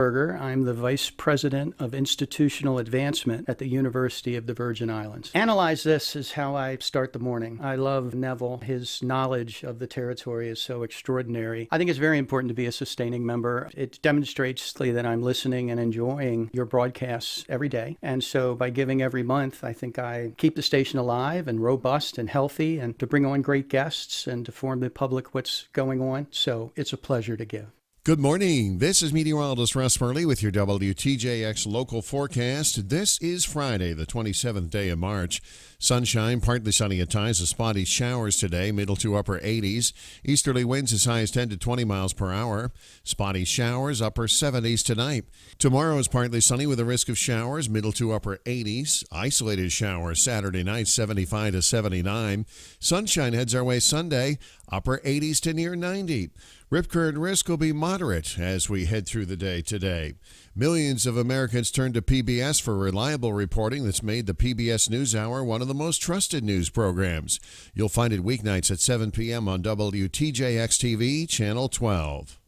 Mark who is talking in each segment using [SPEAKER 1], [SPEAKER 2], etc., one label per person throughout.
[SPEAKER 1] I'm the Vice President of Institutional Advancement at the University of the Virgin Islands. Analyze This is how I start the morning. I love Neville. His knowledge of the territory is so extraordinary. I think it's very important to be a sustaining member. It demonstrates that I'm listening and enjoying your broadcasts every day. And so by giving every month, I think I keep the station alive and robust and healthy and to bring on great guests and to inform the public what's going on. So it's a pleasure to give.
[SPEAKER 2] Good morning. This is meteorologist Russ Murley with your WTJX local forecast. This is Friday, the 27th day of March. Sunshine, partly sunny at times, with spotty showers today, middle to upper 80s. Easterly winds as high as 10 to 20 miles per hour. Spotty showers, upper 70s tonight. Tomorrow is partly sunny with a risk of showers, middle to upper 80s. Isolated showers Saturday night, 75 to 79. Sunshine heads our way Sunday, upper 80s to near 90. Rip current risk will be moderate as we head through the day today. Millions of Americans turn to PBS for reliable reporting that's made the PBS NewsHour one of the most trusted news programs. You'll find it weeknights at 7 p.m. on WTJX-TV, Channel 12.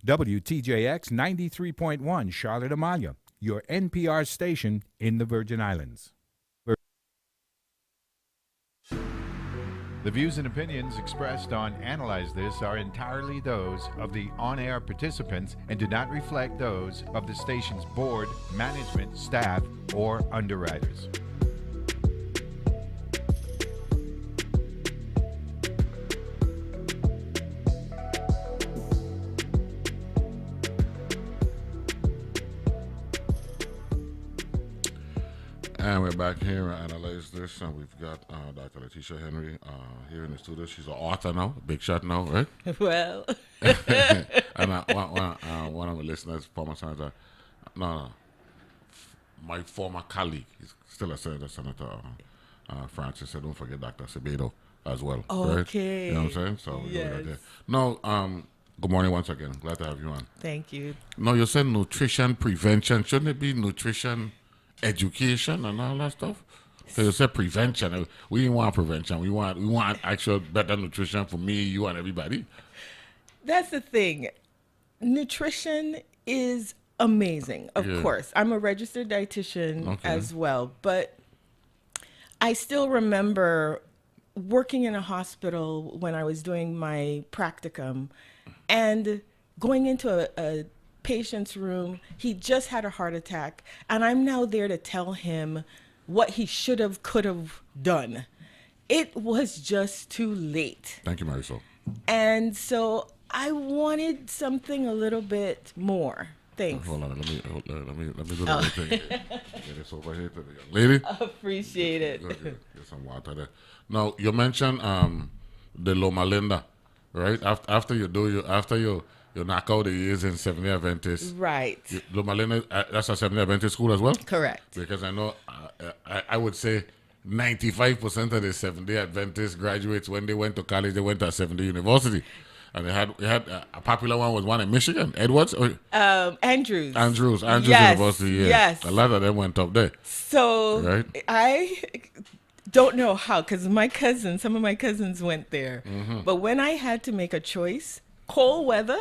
[SPEAKER 3] WTJX 93.1 Charlotte Amalia, your NPR station in the Virgin Islands. The views and opinions expressed on Analyze This are entirely those of the on-air participants and do not reflect those of the station's board, management, staff, or underwriters.
[SPEAKER 4] And we're back here at Analyze This, and we've got Dr. Letitia Henry here in the studio. She's an author now, big shot now, right?
[SPEAKER 5] Well.
[SPEAKER 4] And one of the listeners, former senator, my former colleague, he's still a Senator Francis said, don't forget Dr. Sebedo as well.
[SPEAKER 5] Okay.
[SPEAKER 4] Right? You know what I'm saying? So
[SPEAKER 5] yes.
[SPEAKER 4] Right there. No, good morning once again. Glad to have you on.
[SPEAKER 5] Thank you.
[SPEAKER 4] No, you said nutrition prevention. Shouldn't it be nutrition education and all that stuff? Because you said prevention. We didn't want prevention. We want actual better nutrition for me, you, and everybody.
[SPEAKER 5] That's the thing. Nutrition is amazing, of course. I'm a registered dietitian as well, but I still remember working in a hospital when I was doing my practicum and going into a patient's room. He just had a heart attack, and I'm now there to tell him what he could have done. It was just too late.
[SPEAKER 4] Thank you, Marisol.
[SPEAKER 5] And so I wanted something a little bit more. Thanks.
[SPEAKER 4] Hold on, let me do the right thing. Get this over here to the young lady.
[SPEAKER 5] Appreciate it.
[SPEAKER 4] Good. Get some water there. Now, you mentioned the Loma Linda, right? After you knock out the years in Seventh-day Adventist.
[SPEAKER 5] Right.
[SPEAKER 4] Loma Linda, that's a Seventh-day Adventist school as well?
[SPEAKER 5] Correct.
[SPEAKER 4] Because I know, I would say 95% of the Seventh-day Adventist graduates, when they went to college, they went to a Seventh-day University. And they had a popular one was one in Michigan, Edwards?
[SPEAKER 5] Andrews.
[SPEAKER 4] Andrews yes. University, yeah.
[SPEAKER 5] Yes.
[SPEAKER 4] A lot of them went up there.
[SPEAKER 5] So
[SPEAKER 4] right?
[SPEAKER 5] I don't know how, because some of my cousins went there. Mm-hmm. But when I had to make a choice, cold weather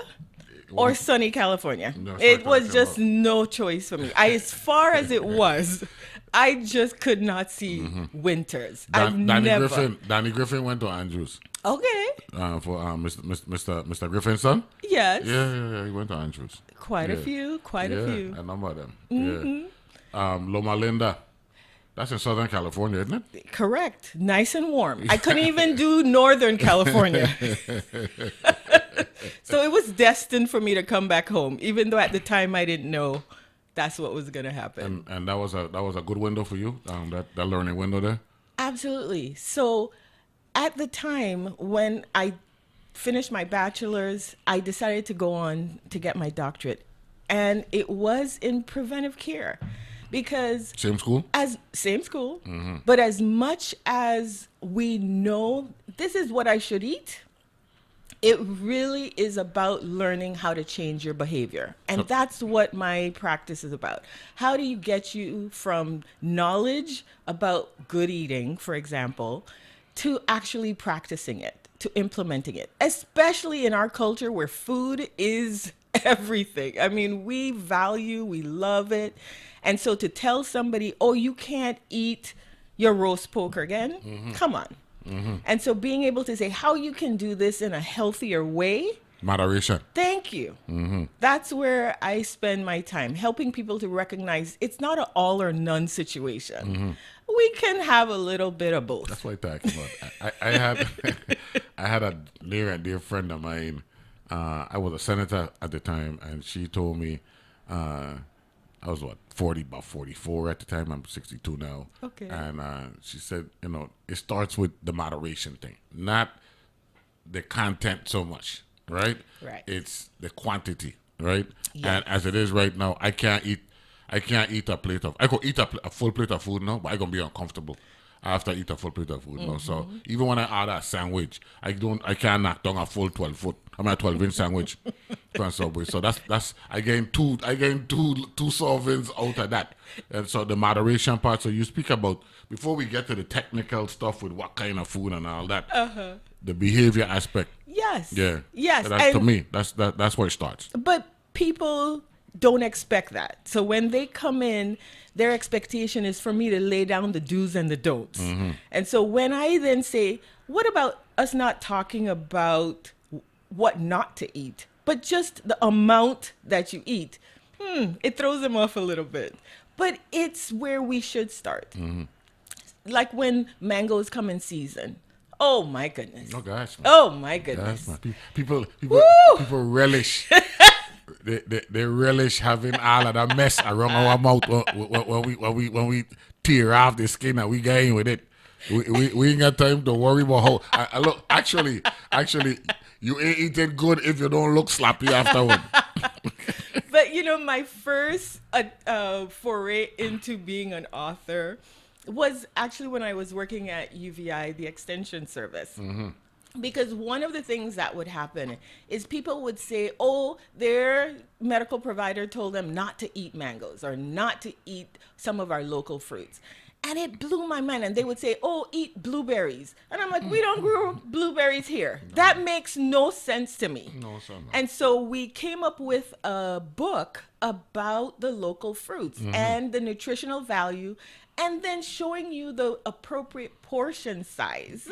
[SPEAKER 5] or sunny California, it was just no choice for me. As far as it was, I just could not see winters.
[SPEAKER 4] Danny Griffin went to Andrews.
[SPEAKER 5] Okay.
[SPEAKER 4] For Mr. Griffin's son?
[SPEAKER 5] Yes.
[SPEAKER 4] Yeah, he went to Andrews.
[SPEAKER 5] Quite a few.
[SPEAKER 4] A number of them. Mm-hmm. Yeah. Loma Linda. That's in Southern California, isn't it?
[SPEAKER 5] Correct. Nice and warm. I couldn't even do Northern California. So it was destined for me to come back home, even though at the time I didn't know that's what was going to happen.
[SPEAKER 4] And that was a good window for you, that learning window there?
[SPEAKER 5] Absolutely. So at the time when I finished my bachelor's, I decided to go on to get my doctorate. And it was in preventive care. Because
[SPEAKER 4] same school,
[SPEAKER 5] but as much as we know this is what I should eat, it really is about learning how to change your behavior. And that's what my practice is about. How do you get you from knowledge about good eating, for example, to actually practicing it, to implementing it, especially in our culture where food is everything. I mean, we love it. And so to tell somebody, oh, you can't eat your roast pork again, come on. And so being able to say how you can do this in a healthier way.
[SPEAKER 4] Moderation.
[SPEAKER 5] Thank you. That's where I spend my time, helping people to recognize it's not an all or none situation. We can have a little bit of both.
[SPEAKER 4] That's what I'm talking about. I had I had a near and dear friend of mine. I was a senator at the time, and she told me I was about 44 at the time. I'm 62 now.
[SPEAKER 5] Okay.
[SPEAKER 4] And she said, it starts with the moderation thing, not the content so much, right?
[SPEAKER 5] Right.
[SPEAKER 4] It's the quantity, right?
[SPEAKER 5] Yes.
[SPEAKER 4] And as it is right now, I can't eat I could eat a full plate of food now, but I'm gonna be uncomfortable after I eat a full plate of food now. So even when I order a sandwich, I can't knock down a full 12-inch sandwich from Subway. So that's I gain two servings out of that. And so the moderation part. So you speak about, before we get to the technical stuff with what kind of food and all that, the behavior aspect.
[SPEAKER 5] Yes.
[SPEAKER 4] Yeah.
[SPEAKER 5] Yes.
[SPEAKER 4] To me, that's where it starts.
[SPEAKER 5] But people don't expect that. So when they come in, their expectation is for me to lay down the do's and the don'ts. And so when I then say, what about us not talking about what not to eat, but just the amount that you eat? It throws them off a little bit. But it's where we should start. Like when mangoes come in season. Oh my goodness.
[SPEAKER 4] Oh gosh. Man.
[SPEAKER 5] Oh my goodness.
[SPEAKER 4] Gosh, man. People relish. They relish having all of that mess around our mouth when we tear off the skin and we get in with it. We ain't got time to worry about how. I look, actually, you ain't eating good if you don't look sloppy afterward.
[SPEAKER 5] But my first foray into being an author was actually when I was working at UVI, the Extension Service. Because one of the things that would happen is people would say, oh, their medical provider told them not to eat mangoes or not to eat some of our local fruits. And it blew my mind. And they would say, oh, eat blueberries. And I'm like, we don't grow blueberries here. No. That makes no sense to me. No, sir, no. And so we came up with a book about the local fruits and the nutritional value, and then showing you the appropriate portion size.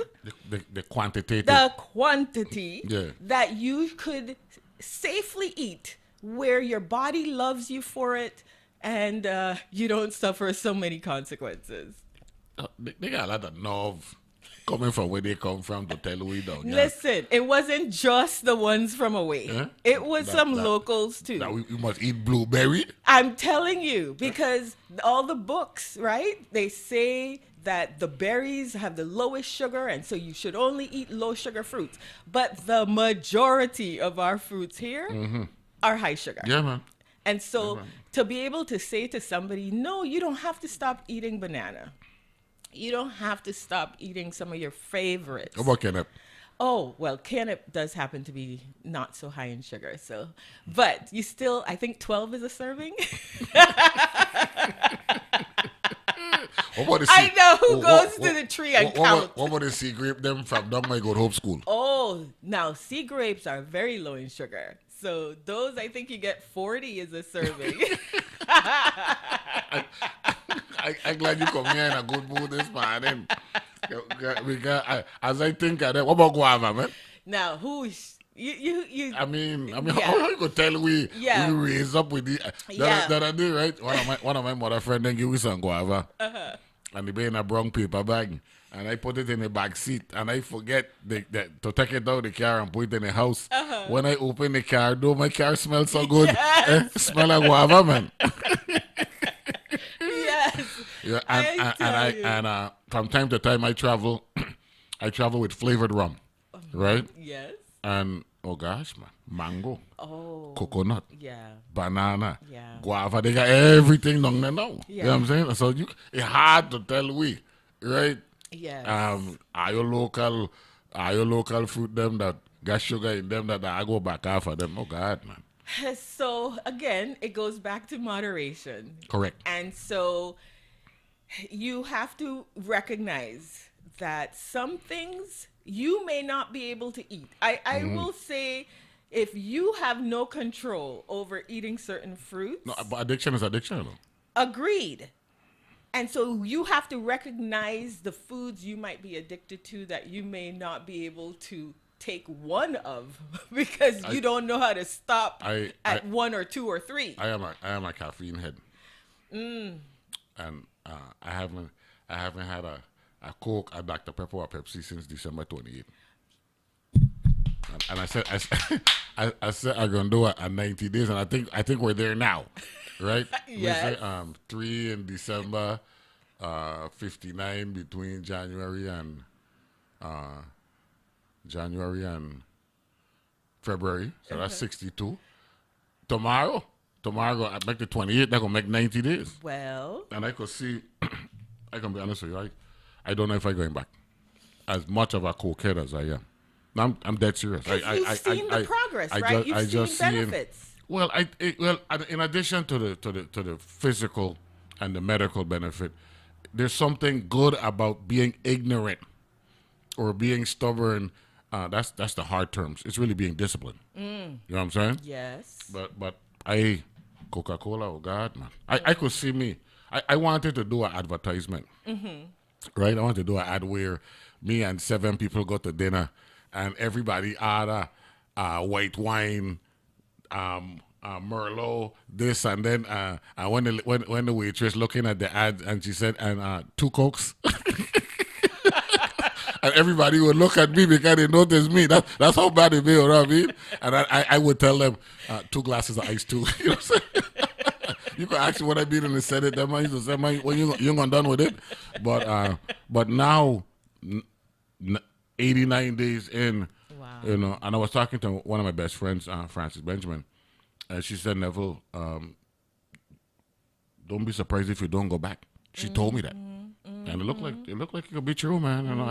[SPEAKER 4] The quantitative.
[SPEAKER 5] The quantity that you could safely eat, where your body loves you for it, and you don't suffer so many consequences.
[SPEAKER 4] They got a lot of nerve coming from where they come from to tell we don't.
[SPEAKER 5] Listen, it wasn't just the ones from away. It was some locals too.
[SPEAKER 4] That we must eat blueberry?
[SPEAKER 5] I'm telling you, because all the books, right? They say that the berries have the lowest sugar, and so you should only eat low sugar fruits. But the majority of our fruits here are high sugar.
[SPEAKER 4] Yeah, man.
[SPEAKER 5] And so to be able to say to somebody, no, you don't have to stop eating banana. You don't have to stop eating some of your favorites.
[SPEAKER 4] How about cannep?
[SPEAKER 5] Oh, well, cannep does happen to be not so high in sugar. So, but you still, I think 12 is a serving. I know who goes to the tree and counts.
[SPEAKER 4] What about the sea grape them from down my good Hope School?
[SPEAKER 5] Oh, now sea grapes are very low in sugar. So those, I think you get 40 is a serving.
[SPEAKER 4] I'm glad you come here in a good mood this morning. As I think of that, what about guava, man?
[SPEAKER 5] Now, you
[SPEAKER 4] I mean, how you could tell we raise up with the that I do, right? One of my mother friend then give me some guava, and they be in a brown paper bag, and I put it in the back seat, and I forget to take it out of the car and put it in the house. When I open the car door, my car smells so good. Smell like guava, man. Yeah, and from time to time I travel with flavored rum, right?
[SPEAKER 5] Yes.
[SPEAKER 4] And oh gosh, man, mango, coconut, banana, guava, they got everything down there now. You know what I'm saying? So it's hard to tell we, right?
[SPEAKER 5] Yes.
[SPEAKER 4] Are your local fruit them that got sugar in them that I go back off of them? Oh God, man.
[SPEAKER 5] So again, it goes back to moderation.
[SPEAKER 4] Correct.
[SPEAKER 5] And so you have to recognize that some things you may not be able to eat. I will say, if you have no control over eating certain fruits,
[SPEAKER 4] No, but addiction is addiction, though.
[SPEAKER 5] agreed. And so you have to recognize the foods you might be addicted to that you may not be able to take one of because you don't know how to stop at one or two or three.
[SPEAKER 4] I am a caffeine head. And I haven't had a Coke, a Dr. Pepper, or a Pepsi since December 28th. And I said I'm gonna do it at 90 days, and I think we're there now, right?
[SPEAKER 5] Yes.
[SPEAKER 4] We say, 3 in December, 59 between January and February, so that's 62. Tomorrow I make the 28th. That gonna make 90 days.
[SPEAKER 5] Well,
[SPEAKER 4] And I could see, I can be honest with you, I don't know if I'm going back. As much of a cokehead as I am. I'm dead serious.
[SPEAKER 5] you've seen the progress, right? You've seen benefits.
[SPEAKER 4] Well, in addition to the physical and the medical benefit, there's something good about being ignorant or being stubborn. That's the hard terms. It's really being disciplined. You know what I'm saying?
[SPEAKER 5] Yes.
[SPEAKER 4] But Coca-Cola, oh God, man. I could see me. I wanted to do an advertisement. Right? I wanted to do an ad where me and 7 people go to dinner and everybody order white wine, Merlot, this, and then and when the waitress looking at the ad and she said, and 2 Cokes. And everybody would look at me because they noticed me. That's how bad it be, you know what I mean? And I would tell them 2 glasses of ice too. You know what I'm saying? You could ask what I mean and they said it. That man used to say, man, when you gonna done with it? But now, 89 days in,
[SPEAKER 5] Wow.
[SPEAKER 4] you know, and I was talking to one of my best friends, Francis Benjamin, and she said, Neville, don't be surprised if you don't go back. She told me that, and it looked like it could be true, man. And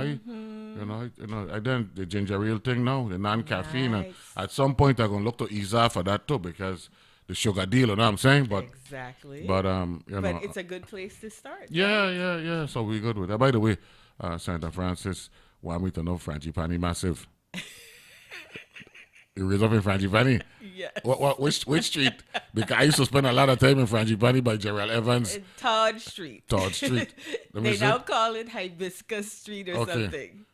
[SPEAKER 4] I done the ginger ale thing now, the non-caffeine, and
[SPEAKER 5] Nice.
[SPEAKER 4] at some point I'm gonna look to ease off of that too because the sugar deal, you know what I'm saying? But
[SPEAKER 5] Exactly.
[SPEAKER 4] but
[SPEAKER 5] But it's a good place to start.
[SPEAKER 4] yeah. So we good with that. By the way, Santa Francis want me to know Frangipani massive. You raised up in Frangipani?
[SPEAKER 5] Yes.
[SPEAKER 4] Which street? Because I used to spend a lot of time in Frangipani by Gerald Evans.
[SPEAKER 5] Todd Street.
[SPEAKER 4] Todd Street. Let me
[SPEAKER 5] They
[SPEAKER 4] see.
[SPEAKER 5] now call it Hibiscus Street or something.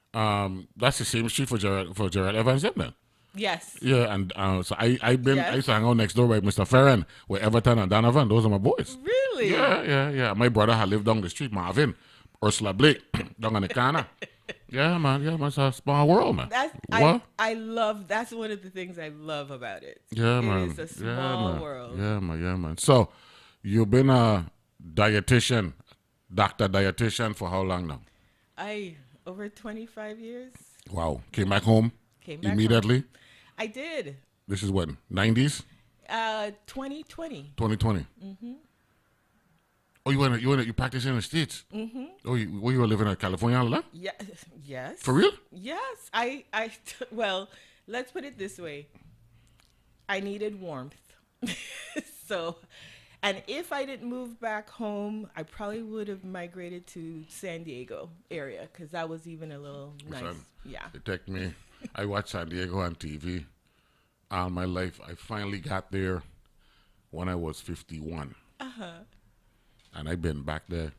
[SPEAKER 4] That's the same street for Gerald Evans, isn't it?
[SPEAKER 5] Yes.
[SPEAKER 4] Yeah, and so I
[SPEAKER 5] Yes.
[SPEAKER 4] used to hang out next door by Mr. Ferren, where Everton and Donovan, those are my boys.
[SPEAKER 5] Really?
[SPEAKER 4] Yeah. My brother had lived down the street, Marvin, Ursula Blake, down on the corner. Yeah, man. It's a small world, man.
[SPEAKER 5] I love. That's one of the things I love about it.
[SPEAKER 4] Yeah, man.
[SPEAKER 5] It is a small world.
[SPEAKER 4] Yeah, man. So, you've been a dietitian, doctor dietitian for how long now?
[SPEAKER 5] Over 25 years.
[SPEAKER 4] Wow. Came back home
[SPEAKER 5] Came back
[SPEAKER 4] immediately?
[SPEAKER 5] home. I did.
[SPEAKER 4] This is when? 90s?
[SPEAKER 5] 2020.
[SPEAKER 4] 2020? Mm-hmm. Oh, you practice in the States? Mm-hmm. Oh, you were living in California all along?
[SPEAKER 5] Yeah. Yes.
[SPEAKER 4] For real?
[SPEAKER 5] Yes. Well, let's put it this way. I needed warmth. So, and if I didn't move back home, I probably would have migrated to San Diego area because that was even a little nice.
[SPEAKER 4] Son,
[SPEAKER 5] Yeah.
[SPEAKER 4] It took me. I watched San Diego on TV all my life. I finally got there when I was 51. And I've been back there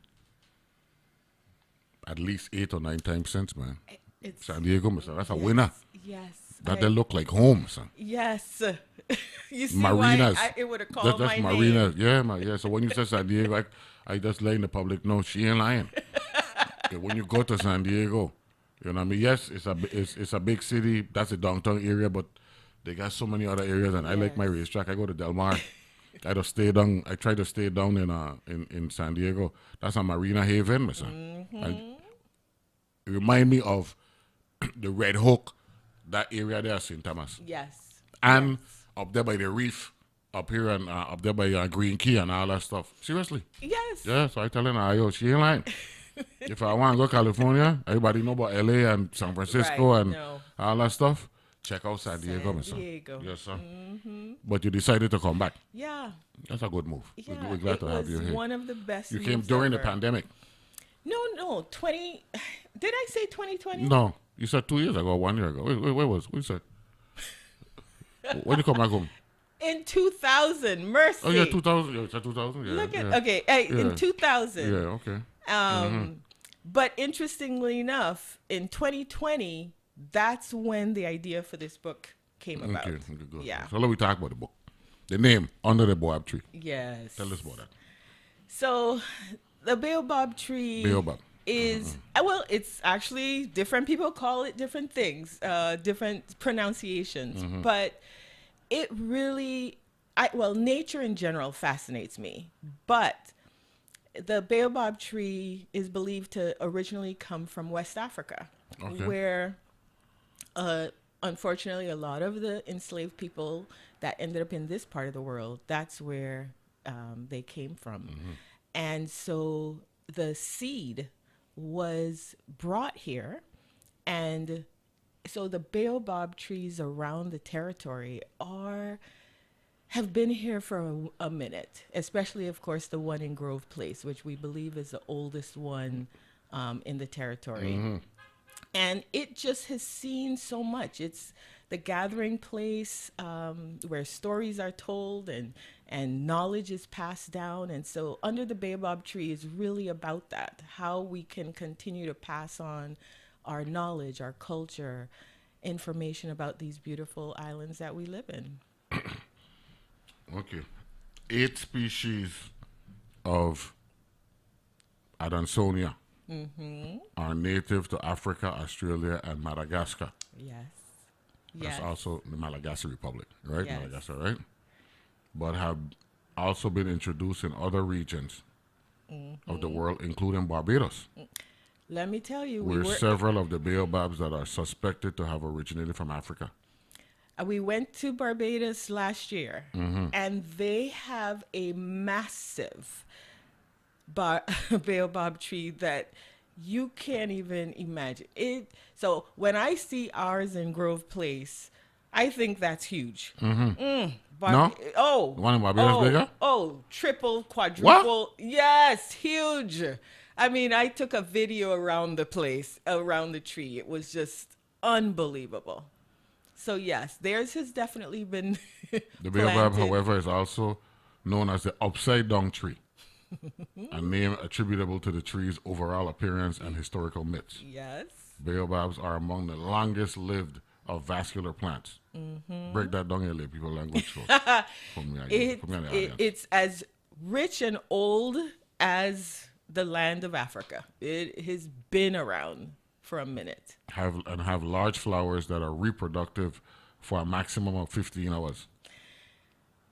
[SPEAKER 4] at least 8 or 9 times since, man.
[SPEAKER 5] It's
[SPEAKER 4] San Diego, son, that's a winner.
[SPEAKER 5] Yes.
[SPEAKER 4] That they look like home, son.
[SPEAKER 5] Yes. You see
[SPEAKER 4] Marinas.
[SPEAKER 5] why it would have called
[SPEAKER 4] That's
[SPEAKER 5] my
[SPEAKER 4] marinas.
[SPEAKER 5] name.
[SPEAKER 4] Yeah, man. Yeah. So when you say San Diego, I just letting the public know she ain't lying. Okay, when you go to San Diego, you know what I mean? Yes, it's a big city. That's the downtown area, but they got so many other areas, and I like my racetrack. I go to Del Mar. I try to stay down in San Diego. That's a Marina Haven, my son. It remind me of the Red Hook, that area there, St. Thomas,
[SPEAKER 5] Yes.
[SPEAKER 4] and up there by the reef, up here and up there by Green Key and all that stuff. Seriously,
[SPEAKER 5] Yes.
[SPEAKER 4] yeah. So I telling her, yo, she ain't lying. If I want to go California, everybody know about LA and San Francisco
[SPEAKER 5] Right,
[SPEAKER 4] and
[SPEAKER 5] no.
[SPEAKER 4] all that stuff. Check out San Diego, my son.
[SPEAKER 5] Diego.
[SPEAKER 4] Yes, sir. But you decided to come back.
[SPEAKER 5] Yeah.
[SPEAKER 4] That's a good move.
[SPEAKER 5] Yeah.
[SPEAKER 4] We're glad to have you
[SPEAKER 5] It was
[SPEAKER 4] here.
[SPEAKER 5] one of the best
[SPEAKER 4] You came
[SPEAKER 5] moves
[SPEAKER 4] during the
[SPEAKER 5] ever.
[SPEAKER 4] pandemic.
[SPEAKER 5] No, 20. Did I say 2020?
[SPEAKER 4] No, you said 2 years ago, 1 year ago. Wait, where was? What you said? When you come back home?
[SPEAKER 5] In 2000, mercy.
[SPEAKER 4] Oh yeah, 2000. Yeah, you said 2000. Yeah.
[SPEAKER 5] Look at
[SPEAKER 4] yeah.
[SPEAKER 5] okay, in 2000.
[SPEAKER 4] Yeah. Okay.
[SPEAKER 5] But interestingly enough, in 2020, that's when the idea for this book came about.
[SPEAKER 4] Okay. Good.
[SPEAKER 5] Yeah.
[SPEAKER 4] So let me talk about the book. The name, Under the Baobab Tree.
[SPEAKER 5] Yes.
[SPEAKER 4] Tell us about that.
[SPEAKER 5] So, the baobab tree
[SPEAKER 4] Baobab.
[SPEAKER 5] is well, it's actually different people call it different things, different pronunciations, but it really, nature in general fascinates me, but the baobab tree is believed to originally come from West Africa, where unfortunately a lot of the enslaved people that ended up in this part of the world, that's where they came from. And so the seed was brought here, and so the baobab trees around the territory have been here for a minute, especially, of course, the one in Grove Place, which we believe is the oldest one in the territory. And it just has seen so much. It's the gathering place where stories are told and knowledge is passed down. And so Under the Baobab Tree is really about that, how we can continue to pass on our knowledge, our culture, information about these beautiful islands that we live in.
[SPEAKER 4] Okay. 8 species of Adansonia are native to Africa, Australia, and Madagascar.
[SPEAKER 5] Yes.
[SPEAKER 4] That's also the Malagasy Republic, right?
[SPEAKER 5] Yes.
[SPEAKER 4] Madagascar, right? But have also been introduced in other regions of the world, including Barbados,
[SPEAKER 5] Let me tell you,
[SPEAKER 4] where several of the baobabs that are suspected to have originated from Africa.
[SPEAKER 5] We went to Barbados last year, and they have a massive baobab tree that you can't even imagine. So when I see ours in Grove Place, I think that's huge.
[SPEAKER 4] No?
[SPEAKER 5] Oh.
[SPEAKER 4] The one in Barbados bigger?
[SPEAKER 5] Oh, triple, quadruple. What? Yes, huge. I mean, I took a video around the place, around the tree. It was just unbelievable. So yes, theirs has definitely been
[SPEAKER 4] The baobab, however, is also known as the upside down tree, a name attributable to the tree's overall appearance and historical myths.
[SPEAKER 5] Yes.
[SPEAKER 4] Baobabs are among the longest lived of vascular plants. Break that down here, people language.
[SPEAKER 5] It's as rich and old as the land of Africa. It has been around for a minute.
[SPEAKER 4] Have large flowers that are reproductive for a maximum of 15 hours.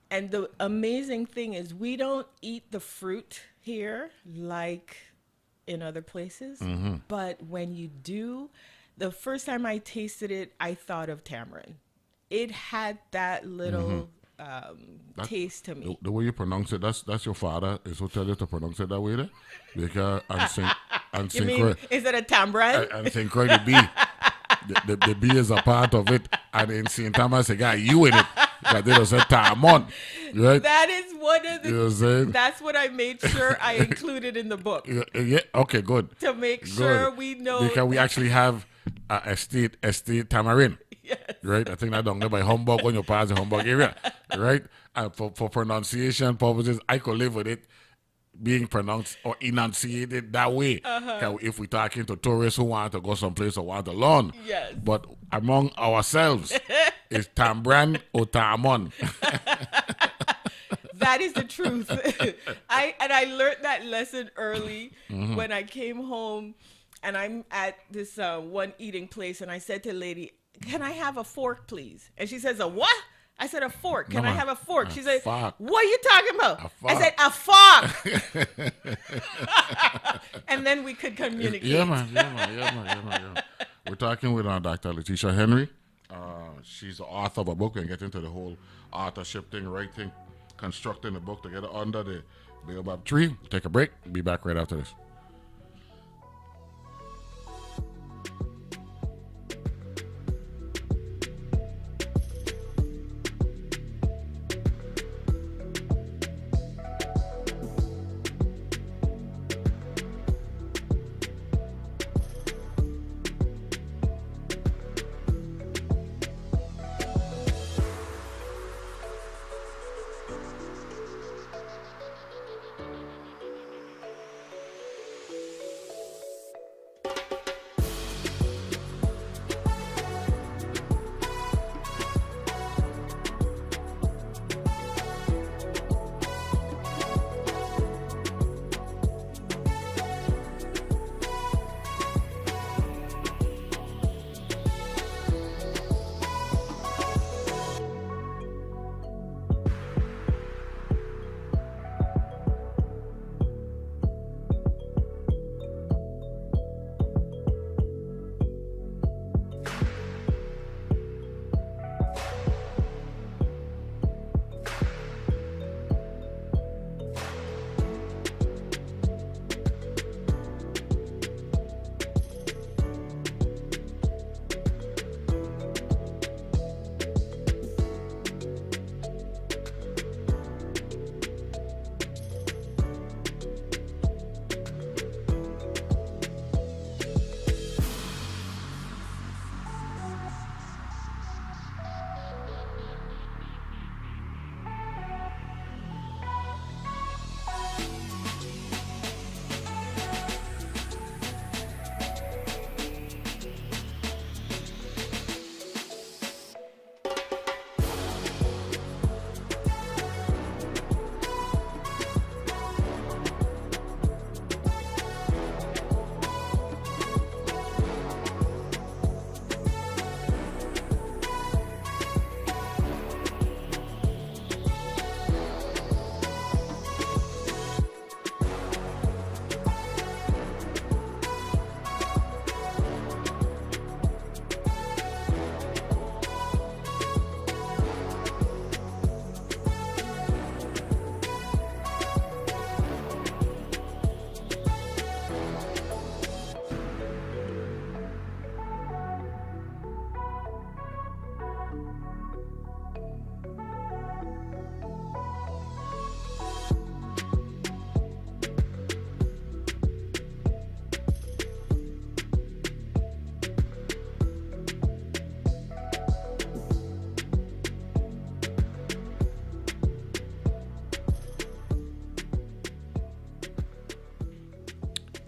[SPEAKER 5] And the amazing thing is we don't eat the fruit here like in other places. But when you do, the first time I tasted it, I thought of tamarind. It had that little taste to me.
[SPEAKER 4] The way you pronounce it, that's your father is who tell you to pronounce it that way there? Because
[SPEAKER 5] You mean, is it a tamarind?
[SPEAKER 4] And St. Croix, the B. The B is a part of it. And in St. Thomas, they got you in it. Because they don't say Tamon. Right?
[SPEAKER 5] That is one of the.
[SPEAKER 4] You know what I'm saying?
[SPEAKER 5] That's what I made sure I included in the book.
[SPEAKER 4] Yeah. Okay, good.
[SPEAKER 5] To make sure we know.
[SPEAKER 4] Because we actually have a state tamarind.
[SPEAKER 5] Yes.
[SPEAKER 4] Right? I think that done by Humboldt when you pass the Humboldt area. Right? And for pronunciation purposes, I could live with it being pronounced or enunciated that way. If we're talking to tourists who want to go someplace or want to learn.
[SPEAKER 5] Yes.
[SPEAKER 4] But among ourselves, it's Tambran or Tamon.
[SPEAKER 5] That is the truth. I learned that lesson early when I came home, and I'm at this one eating place, and I said to the lady, "Can I have a fork, please?" And she says, "A what?" I said, "A fork. Can I have a fork?" She said,
[SPEAKER 4] fork.
[SPEAKER 5] "What are you talking about?" I said, "A fork." And then we could communicate.
[SPEAKER 4] Yeah, man. We're talking with Dr. Letitia Henry. She's the author of a book and get into the whole authorship thing, writing, constructing the book together under the baobab tree. Take a break. Be back right after this.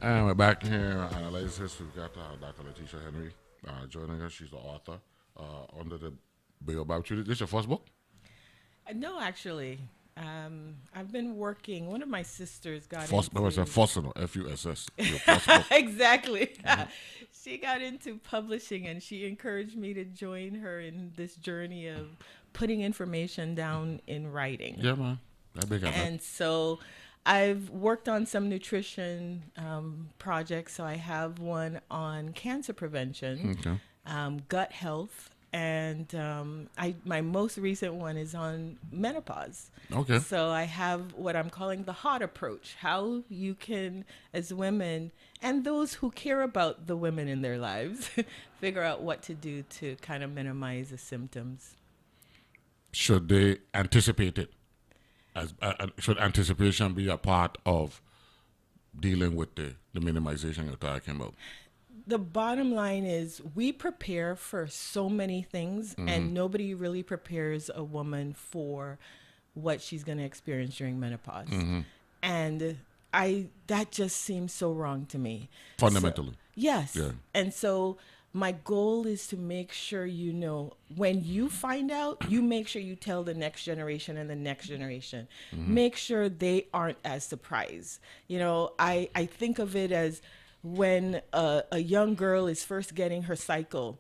[SPEAKER 4] And we're back here on Analysis. We've got Dr. Letitia Henry joining us. She's the author Under the Baobab Tree. This your first book?
[SPEAKER 5] No, actually. I've been working. One of my sisters got
[SPEAKER 4] Fuss,
[SPEAKER 5] into...
[SPEAKER 4] Fussino, F-U-S-S. Your first book.
[SPEAKER 5] Exactly. She got into publishing, and she encouraged me to join her in this journey of putting information down in writing.
[SPEAKER 4] Yeah, man. That big
[SPEAKER 5] And so I've worked on some nutrition projects. So I have one on cancer prevention, gut health, and my most recent one is on menopause.
[SPEAKER 4] Okay.
[SPEAKER 5] So I have what I'm calling the hot approach, how you can, as women, and those who care about the women in their lives, figure out what to do to kind of minimize the symptoms.
[SPEAKER 4] Should they anticipate it? Should anticipation be a part of dealing with the minimization you're talking about?
[SPEAKER 5] The bottom line is we prepare for so many things, and nobody really prepares a woman for what she's going to experience during menopause. And that just seems so wrong to me.
[SPEAKER 4] Fundamentally.
[SPEAKER 5] So, yes.
[SPEAKER 4] Yeah.
[SPEAKER 5] And so my goal is to make sure you know, when you find out, you make sure you tell the next generation and the next generation. Make sure they aren't as surprised. You know, I think of it as when a young girl is first getting her cycle.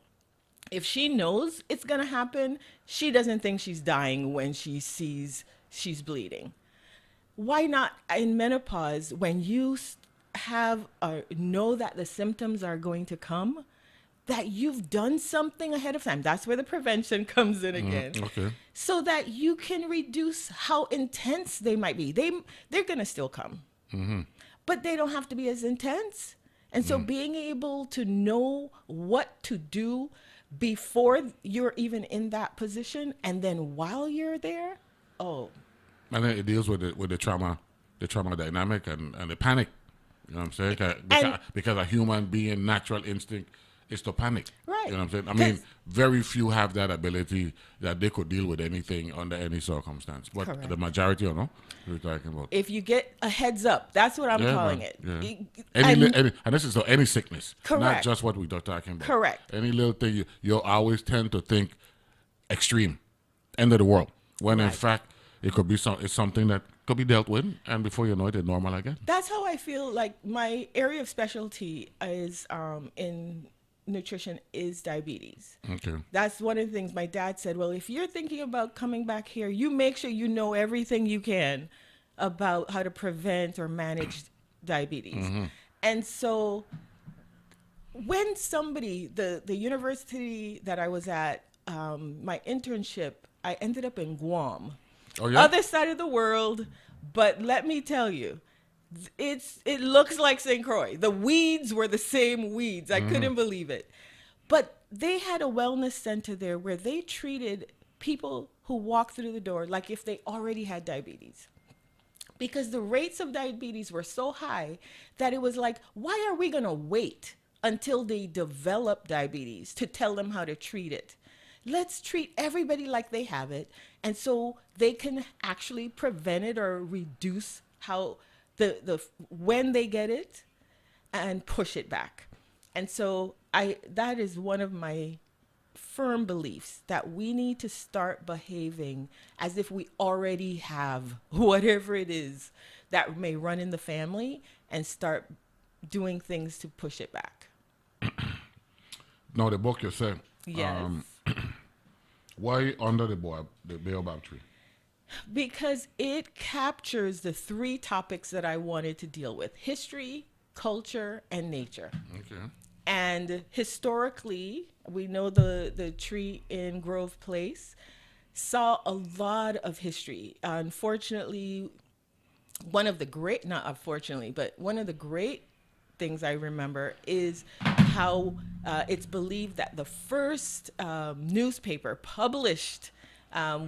[SPEAKER 5] If she knows it's going to happen, she doesn't think she's dying when she sees she's bleeding. Why not in menopause, when you have know that the symptoms are going to come, that you've done something ahead of time? That's where the prevention comes in again.
[SPEAKER 4] Okay.
[SPEAKER 5] So that you can reduce how intense they might be. They're going to still come, but they don't have to be as intense. And so being able to know what to do before you're even in that position, and then while you're there, and
[SPEAKER 4] then it deals with the trauma dynamic and the panic. You know what I'm saying? Because a human being natural instinct is to panic.
[SPEAKER 5] Right.
[SPEAKER 4] You know what I'm saying? I mean, very few have that ability that they could deal with anything under any circumstance. But
[SPEAKER 5] Correct.
[SPEAKER 4] the majority, you know, we're talking about.
[SPEAKER 5] If you get a heads up, that's what I'm calling
[SPEAKER 4] man.
[SPEAKER 5] it.
[SPEAKER 4] Yeah. And this is for any sickness.
[SPEAKER 5] Correct.
[SPEAKER 4] Not just what we're talking about.
[SPEAKER 5] Correct.
[SPEAKER 4] Any little thing, you'll always tend to think extreme, end of the world. When in fact, it could be it's something that could be dealt with, and before you know it, it's normal again.
[SPEAKER 5] That's how I feel. Like my area of specialty is in nutrition is diabetes.
[SPEAKER 4] Okay.
[SPEAKER 5] That's one of the things my dad said. Well, if you're thinking about coming back here, you make sure you know everything you can about how to prevent or manage diabetes. And so when somebody, the university that I was at, my internship, I ended up in Guam.
[SPEAKER 4] Oh, yeah?
[SPEAKER 5] Other side of the world, but let me tell you, it looks like St. Croix. The weeds were the same weeds. I couldn't believe it. But they had a wellness center there where they treated people who walked through the door like if they already had diabetes. Because the rates of diabetes were so high that it was like, why are we going to wait until they develop diabetes to tell them how to treat it? Let's treat everybody like they have it. And so they can actually prevent it or reduce how the when they get it and push it back. And so that is one of my firm beliefs, that we need to start behaving as if we already have whatever it is that may run in the family, and start doing things to push it back.
[SPEAKER 4] Now, the book you said,
[SPEAKER 5] Yes.
[SPEAKER 4] why Under the Baobab Tree?
[SPEAKER 5] Because it captures the three topics that I wanted to deal with: history, culture, and nature.
[SPEAKER 4] Okay.
[SPEAKER 5] And historically, we know the tree in Grove Place saw a lot of history. Unfortunately, one of the great things I remember is how it's believed that the first newspaper published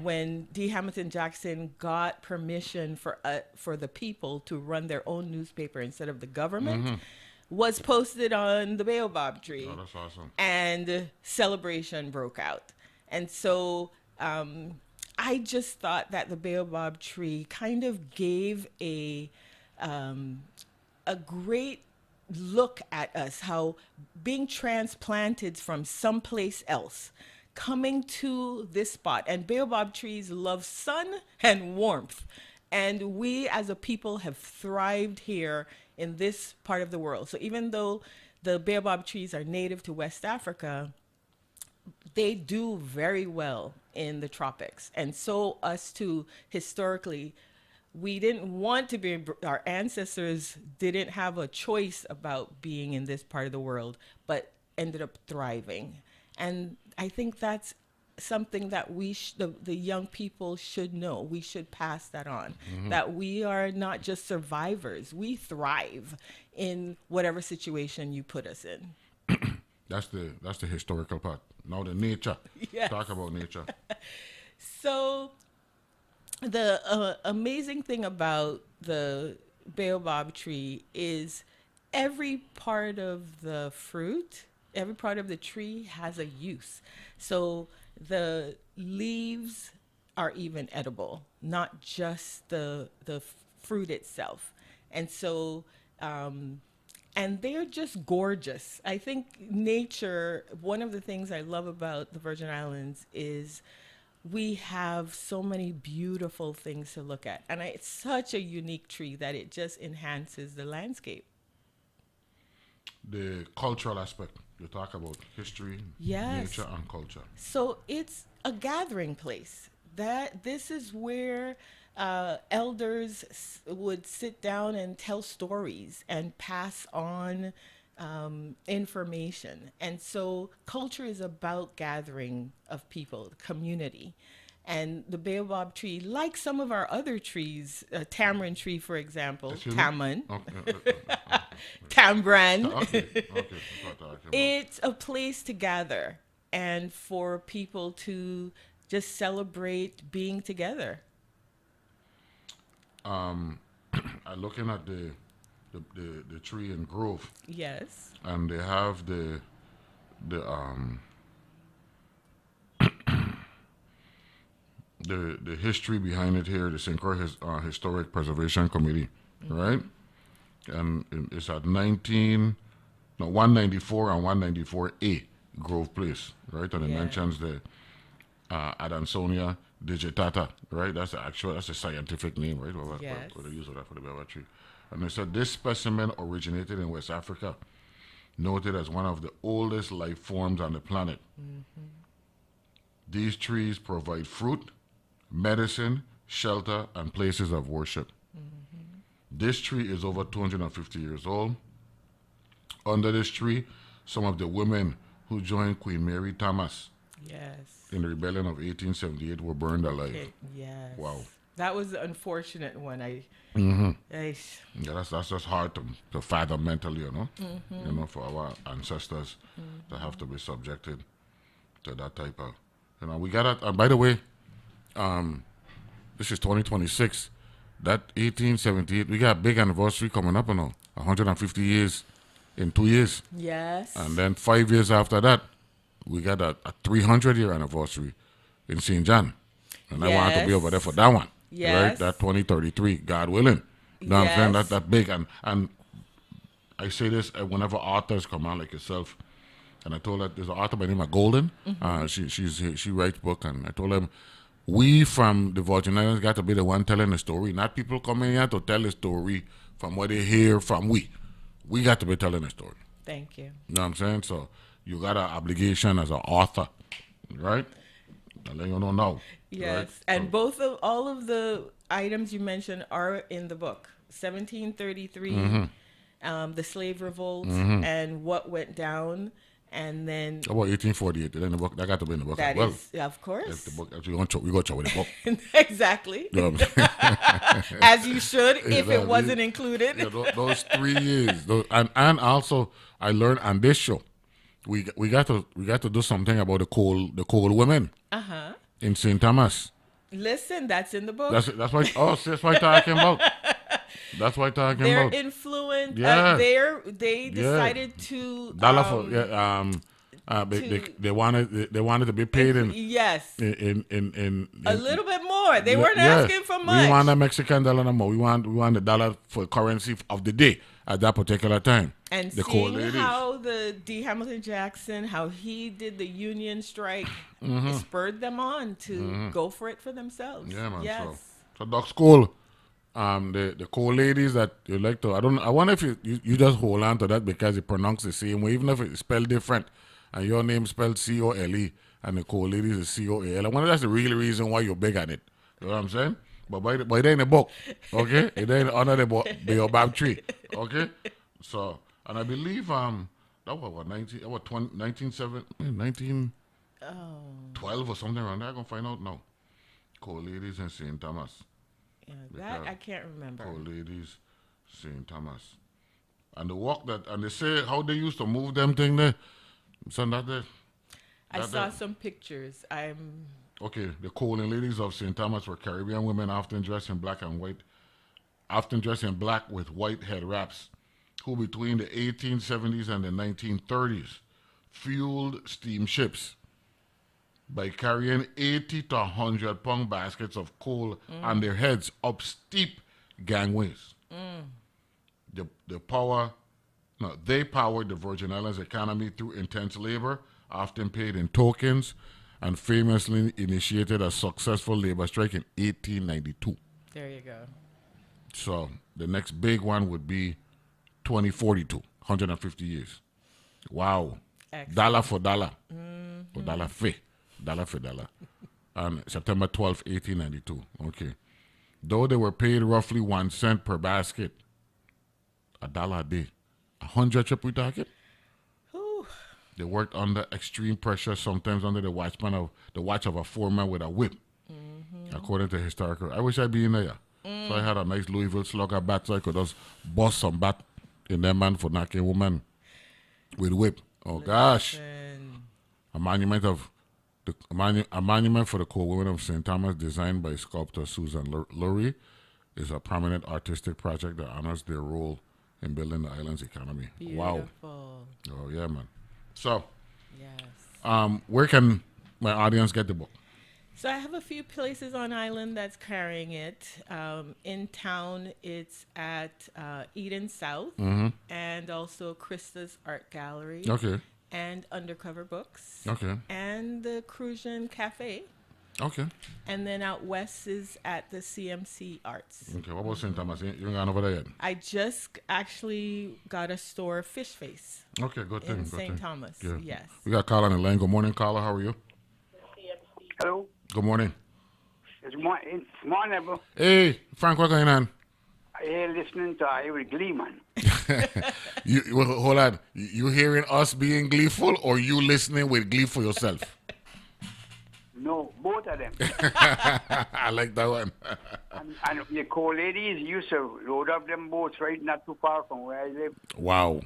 [SPEAKER 5] when D. Hamilton Jackson got permission for the people to run their own newspaper instead of the government, was posted on the Baobab Tree.
[SPEAKER 4] Oh, that's awesome.
[SPEAKER 5] And celebration broke out. And so I just thought that the Baobab Tree kind of gave a great look at us, how being transplanted from someplace else, coming to this spot, and baobab trees love sun and warmth. And we as a people have thrived here in this part of the world. So even though the baobab trees are native to West Africa, they do very well in the tropics. And so us too, historically, we didn't want to be, our ancestors didn't have a choice about being in this part of the world, but ended up thriving. And I think that's something that the young people should know. We should pass that on, that we are not just survivors. We thrive in whatever situation you put us in.
[SPEAKER 4] That's the historical part. Now the nature.
[SPEAKER 5] Yes.
[SPEAKER 4] Talk about nature.
[SPEAKER 5] So the amazing thing about the baobab tree is every part of the fruit, every part of the tree has a use. So the leaves are even edible, not just the fruit itself. And so and they're just gorgeous. I think nature, one of the things I love about the Virgin Islands is we have so many beautiful things to look at. And it's such a unique tree that it just enhances the landscape.
[SPEAKER 4] The cultural aspect. You talk about history,
[SPEAKER 5] Yes.
[SPEAKER 4] nature, and culture.
[SPEAKER 5] So it's a gathering place. This is where elders would sit down and tell stories and pass on information. And so culture is about gathering of people, community. And the baobab tree, like some of our other trees, tamarind tree, for example,
[SPEAKER 4] Excuse me?
[SPEAKER 5] tamarind,
[SPEAKER 4] Okay.
[SPEAKER 5] Cambran,
[SPEAKER 4] Okay.
[SPEAKER 5] it's a place to gather and for people to just celebrate being together.
[SPEAKER 4] I'm looking at the tree in Grove,
[SPEAKER 5] Yes.
[SPEAKER 4] and they have the history behind it here. The St. Croix Historic Preservation Committee, right? And it's at 194 and 194A Grove Place, right? And it
[SPEAKER 5] Yeah.
[SPEAKER 4] mentions the Adansonia digitata, right? That's a scientific name, right?
[SPEAKER 5] Yes.
[SPEAKER 4] What they use of that for the baobab tree. And they said this specimen originated in West Africa, noted as one of the oldest life forms on the planet. These trees provide fruit, medicine, shelter, and places of worship. This tree is over 250 years old. Under this tree, some of the women who joined Queen Mary Thomas
[SPEAKER 5] Yes.
[SPEAKER 4] in the rebellion of 1878 were burned alive.
[SPEAKER 5] Okay. Yes.
[SPEAKER 4] Wow.
[SPEAKER 5] That was the unfortunate one. I
[SPEAKER 4] Yeah, that's just hard to fathom mentally, you know. You know, for our ancestors to have to be subjected to that type of, you know. We got it. By the way, this is 2026. That 1878, we got a big anniversary coming up, you know, 150 years in 2 years.
[SPEAKER 5] Yes.
[SPEAKER 4] And then 5 years after that, we got a 300-year anniversary in St. John. And I want to be over there for that one.
[SPEAKER 5] Yes.
[SPEAKER 4] Right? That 2033, God willing. You know what I'm saying?
[SPEAKER 5] Yes.
[SPEAKER 4] That big. And I say this whenever authors come out like yourself. And I told her, there's an author by the name of Golden. She writes book. And I told them, we from the Virgin Islands got to be the one telling the story. Not people coming here to tell the story from what they hear from we. We got to be telling the story.
[SPEAKER 5] Thank you.
[SPEAKER 4] You know what I'm saying? So you got an obligation as an author, right? And then you don't know.
[SPEAKER 5] Yes.
[SPEAKER 4] Right?
[SPEAKER 5] And all of the items you mentioned are in the book. 1733, the slave revolt, and what went down. And then
[SPEAKER 4] About 1848, then the book that got to be in the book
[SPEAKER 5] that
[SPEAKER 4] as well.
[SPEAKER 5] is, of course.
[SPEAKER 4] If the book, we go show with the book.
[SPEAKER 5] Exactly.
[SPEAKER 4] You know what I'm saying?
[SPEAKER 5] As you should, if
[SPEAKER 4] Yeah,
[SPEAKER 5] it wasn't included.
[SPEAKER 4] Yeah, those 3 years, and also I learned on this show, we got to do something about the coal women in St. Thomas.
[SPEAKER 5] Listen, that's in the book.
[SPEAKER 4] That's what I'm talking about. That's what I'm talking
[SPEAKER 5] They're
[SPEAKER 4] about.
[SPEAKER 5] influenced.
[SPEAKER 4] Yeah.
[SPEAKER 5] They decided to
[SPEAKER 4] Dollar for they wanted to be paid in
[SPEAKER 5] yes,
[SPEAKER 4] in
[SPEAKER 5] a little bit more. They weren't
[SPEAKER 4] yeah.
[SPEAKER 5] asking for much.
[SPEAKER 4] We want a Mexican dollar no more. We want the dollar for currency of the day at that particular time.
[SPEAKER 5] And
[SPEAKER 4] The
[SPEAKER 5] seeing
[SPEAKER 4] coal ladies.
[SPEAKER 5] how the D. Hamilton Jackson, how he did the union strike, it spurred them on to go for it for themselves.
[SPEAKER 4] Yeah, man.
[SPEAKER 5] Yes.
[SPEAKER 4] So Doc School, the coal ladies that you like to, I wonder if you just hold on to that because it pronounced the same way, even if it's spelled different, and your name spelled Cole, and the coal ladies is Coal. I wonder if that's the real reason why you're big at it. You know what I'm saying? But it ain't a book, okay? It ain't under the Baobab Tree, okay? So, and I believe that was what 1912 or something around there. I'm gonna find out now. Coal ladies in St. Thomas.
[SPEAKER 5] Yeah, that I can't remember.
[SPEAKER 4] Coal ladies, St. Thomas, and the walk that, and they say how they used to move them thing there. So that there.
[SPEAKER 5] I saw some pictures.
[SPEAKER 4] Okay, the coal ladies of St. Thomas were Caribbean women often dressed in black with white head wraps, who between the 1870s and the 1930s fueled steamships by carrying 80 to 100 pound baskets of coal on their heads up steep gangways. They powered the Virgin Islands economy through intense labor, often paid in tokens, and famously initiated a successful labor strike in 1892.
[SPEAKER 5] There you go.
[SPEAKER 4] So the next big one would be 2042, 150 years. Wow.
[SPEAKER 5] Excellent.
[SPEAKER 4] Dollar for dollar. Or dollar for dollar. And September 12th, 1892. Okay. Though they were paid roughly 1 cent per basket, $1 a day. 100 trip we talking?
[SPEAKER 5] Whew.
[SPEAKER 4] They worked under extreme pressure, sometimes under the watch of a foreman with a whip. According to historical. I wish I'd be in there. So I had a nice Louisville slugger bat so I could just bust some bat in that man for knocking woman with whip. Oh gosh. A monument for the coal women of St. Thomas, designed by sculptor Susan Lurie, is a prominent artistic project that honors their role in building the island's economy.
[SPEAKER 5] Beautiful.
[SPEAKER 4] Wow. Oh yeah, man. So,
[SPEAKER 5] Yes.
[SPEAKER 4] where can my audience get the book?
[SPEAKER 5] So I have a few places on island that's carrying it. In town, it's at Eden South and also Krista's Art Gallery.
[SPEAKER 4] Okay.
[SPEAKER 5] And Undercover Books.
[SPEAKER 4] Okay.
[SPEAKER 5] And the Crucian Cafe.
[SPEAKER 4] Okay.
[SPEAKER 5] And then out west is at the CMC Arts.
[SPEAKER 4] Okay. What about St. Thomas? You ain't gone over there yet?
[SPEAKER 5] I just actually got a store, Fish Face.
[SPEAKER 4] Okay, good thing.
[SPEAKER 5] In
[SPEAKER 4] Good
[SPEAKER 5] St.
[SPEAKER 4] thing.
[SPEAKER 5] Thomas.
[SPEAKER 4] Yeah.
[SPEAKER 5] Yes.
[SPEAKER 4] We got Carla on the line. Good morning, Carla. How are you?
[SPEAKER 6] Hello.
[SPEAKER 4] Good morning.
[SPEAKER 6] It's morning, bro.
[SPEAKER 4] Hey, Frank, what's going on?
[SPEAKER 6] I hear listening to I with glee, man.
[SPEAKER 4] Hold on. You hearing us being gleeful, or you listening with glee for yourself?
[SPEAKER 6] No, both of them.
[SPEAKER 4] I like that one.
[SPEAKER 6] and the coal ladies used to load up them boats right not too far from where I live.
[SPEAKER 4] Wow.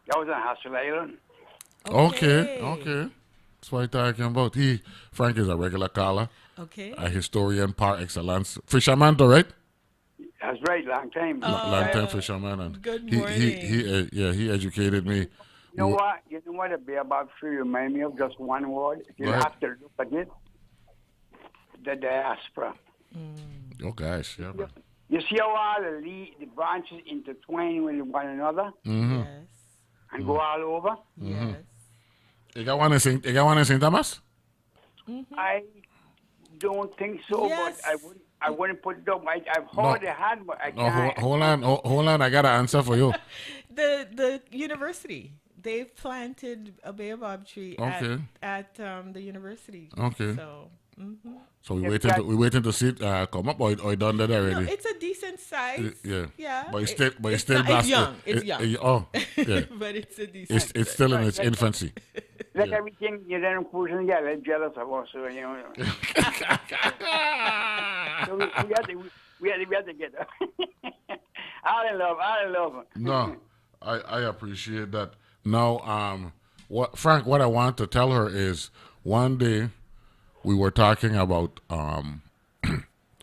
[SPEAKER 6] That was on Hassel Island.
[SPEAKER 4] Okay. That's what I'm talking about. Frank is a regular caller,
[SPEAKER 5] Okay.
[SPEAKER 4] a historian par excellence. Fisherman, though, right?
[SPEAKER 6] That's right, long time.
[SPEAKER 4] Long time fisherman. And
[SPEAKER 5] Good
[SPEAKER 4] he
[SPEAKER 5] morning.
[SPEAKER 4] he educated me.
[SPEAKER 6] You know what? You know what a Baobab Tree remind me of? Just one word. You
[SPEAKER 4] Go ahead.
[SPEAKER 6] have to look at it. The diaspora.
[SPEAKER 4] Oh gosh, yeah, man.
[SPEAKER 6] You see how all the branches intertwine with one another
[SPEAKER 5] Yes.
[SPEAKER 6] and go all over?
[SPEAKER 5] Yes.
[SPEAKER 4] You got one in St. Thomas?
[SPEAKER 6] I don't think so,
[SPEAKER 5] Yes.
[SPEAKER 6] but I wouldn't put it up. I've heard they had, but I
[SPEAKER 4] No,
[SPEAKER 6] can't.
[SPEAKER 4] hold on. I got an answer for you.
[SPEAKER 5] The university. They've planted a baobab tree
[SPEAKER 4] Okay.
[SPEAKER 5] at the university.
[SPEAKER 4] Okay.
[SPEAKER 5] So
[SPEAKER 4] So we waiting to see it come up, or done that
[SPEAKER 5] no,
[SPEAKER 4] already?
[SPEAKER 5] it's a decent size.
[SPEAKER 4] Yeah.
[SPEAKER 5] Yeah.
[SPEAKER 4] But it's still
[SPEAKER 5] it's
[SPEAKER 4] blast-
[SPEAKER 5] young. It's young.
[SPEAKER 4] Oh, yeah.
[SPEAKER 5] But it's a decent.
[SPEAKER 4] It's still in its infancy.
[SPEAKER 6] Like everything, you don't push and get like jealous of us, so, you know. So we had to get up. All in love.
[SPEAKER 4] No, I appreciate that. Now, Frank, what I want to tell her is one day we were talking about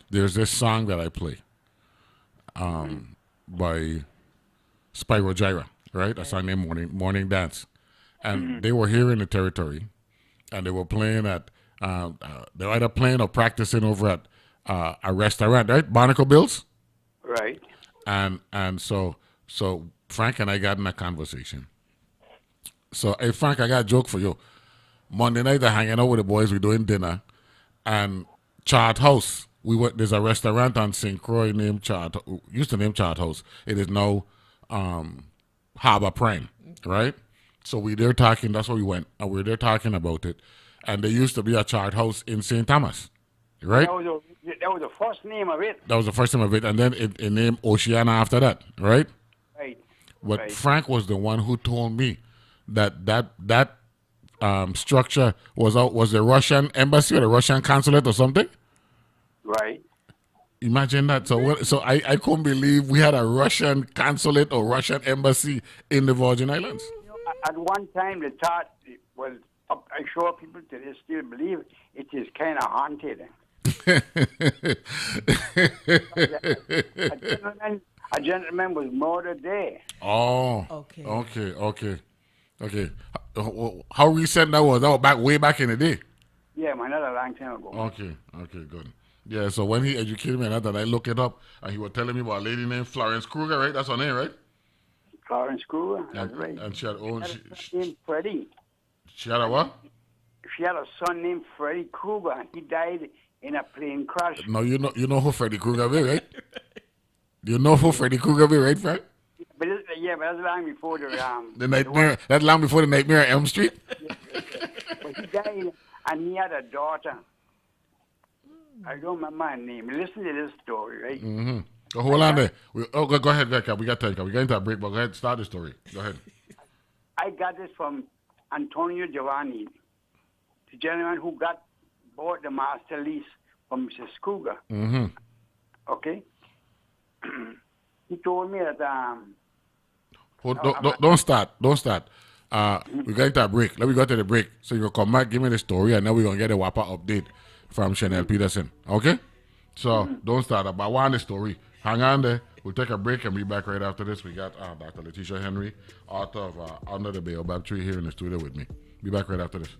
[SPEAKER 4] there's this song that I play by Spyro Gyra, right? A song named Morning Dance. And they were here in the territory, and they were playing at they were either playing or practicing over at a restaurant, right? Barnacle Bills.
[SPEAKER 6] Right.
[SPEAKER 4] And so Frank and I got in a conversation. So, hey, Frank, I got a joke for you. Monday night, I'm hanging out with the boys. We're doing dinner. And Chart House, there's a restaurant on St. Croix named used to name Chart House. It is now Harbor Prime, right? So we there talking, that's where we went. And we were there talking about it. And there used to be a Chart House in St. Thomas, right?
[SPEAKER 6] That was the first name of it.
[SPEAKER 4] That was the first name of it. And then it named Oceana after that, right?
[SPEAKER 6] Right.
[SPEAKER 4] But
[SPEAKER 6] Right.
[SPEAKER 4] Frank was the one who told me that structure was the Russian embassy or the Russian consulate or something.
[SPEAKER 6] Right.
[SPEAKER 4] Imagine that. So I couldn't believe we had a Russian consulate or Russian embassy in the Virgin Islands.
[SPEAKER 6] At one time, the thought was, I'm sure people today still believe it is kind of haunted. A gentleman was murdered there.
[SPEAKER 4] Oh.
[SPEAKER 5] Okay.
[SPEAKER 4] Okay. How recent that was? That was way back in the day.
[SPEAKER 6] Yeah, man, that's a long time ago.
[SPEAKER 4] Okay, good. Yeah, so when he educated me on that, I looked it up, and he was telling me about a lady named Florence Kruger, right? That's her name, right?
[SPEAKER 6] Florence Kruger, that's right.
[SPEAKER 4] And she had owned...
[SPEAKER 6] She had a son named Freddie.
[SPEAKER 4] She had a what?
[SPEAKER 6] She had a son named Freddie Kruger, and he died in a plane crash.
[SPEAKER 4] No, you know who Freddie Kruger is, right? You know who Freddie Kruger is, right, Frank?
[SPEAKER 6] But that's long before
[SPEAKER 4] the Nightmare. That's long before the Nightmare on Elm Street.
[SPEAKER 6] But he died, and he had a daughter. I don't remember her name. Listen to this story, right?
[SPEAKER 4] Mm-hmm. So hold on there. Go ahead, Becca. We got time. We're going to a break, but go ahead, start the story. Go ahead.
[SPEAKER 6] I got this from Antonio Giovanni, the gentleman who bought the master lease from Mrs. Kruger.
[SPEAKER 4] Mm-hmm.
[SPEAKER 6] Okay? He told me that...
[SPEAKER 4] Don't start. We're going to a break. Let me go to the break. So you can come back, give me the story, and then we're going to get a WAPA update from Chanel Peterson. Okay? So don't start. But I want the story. Hang on there. We'll take a break and be back right after this. We got Dr. Letitia Henry, author of Unda Da Baobab Tree, here in the studio with me. Be back right after this.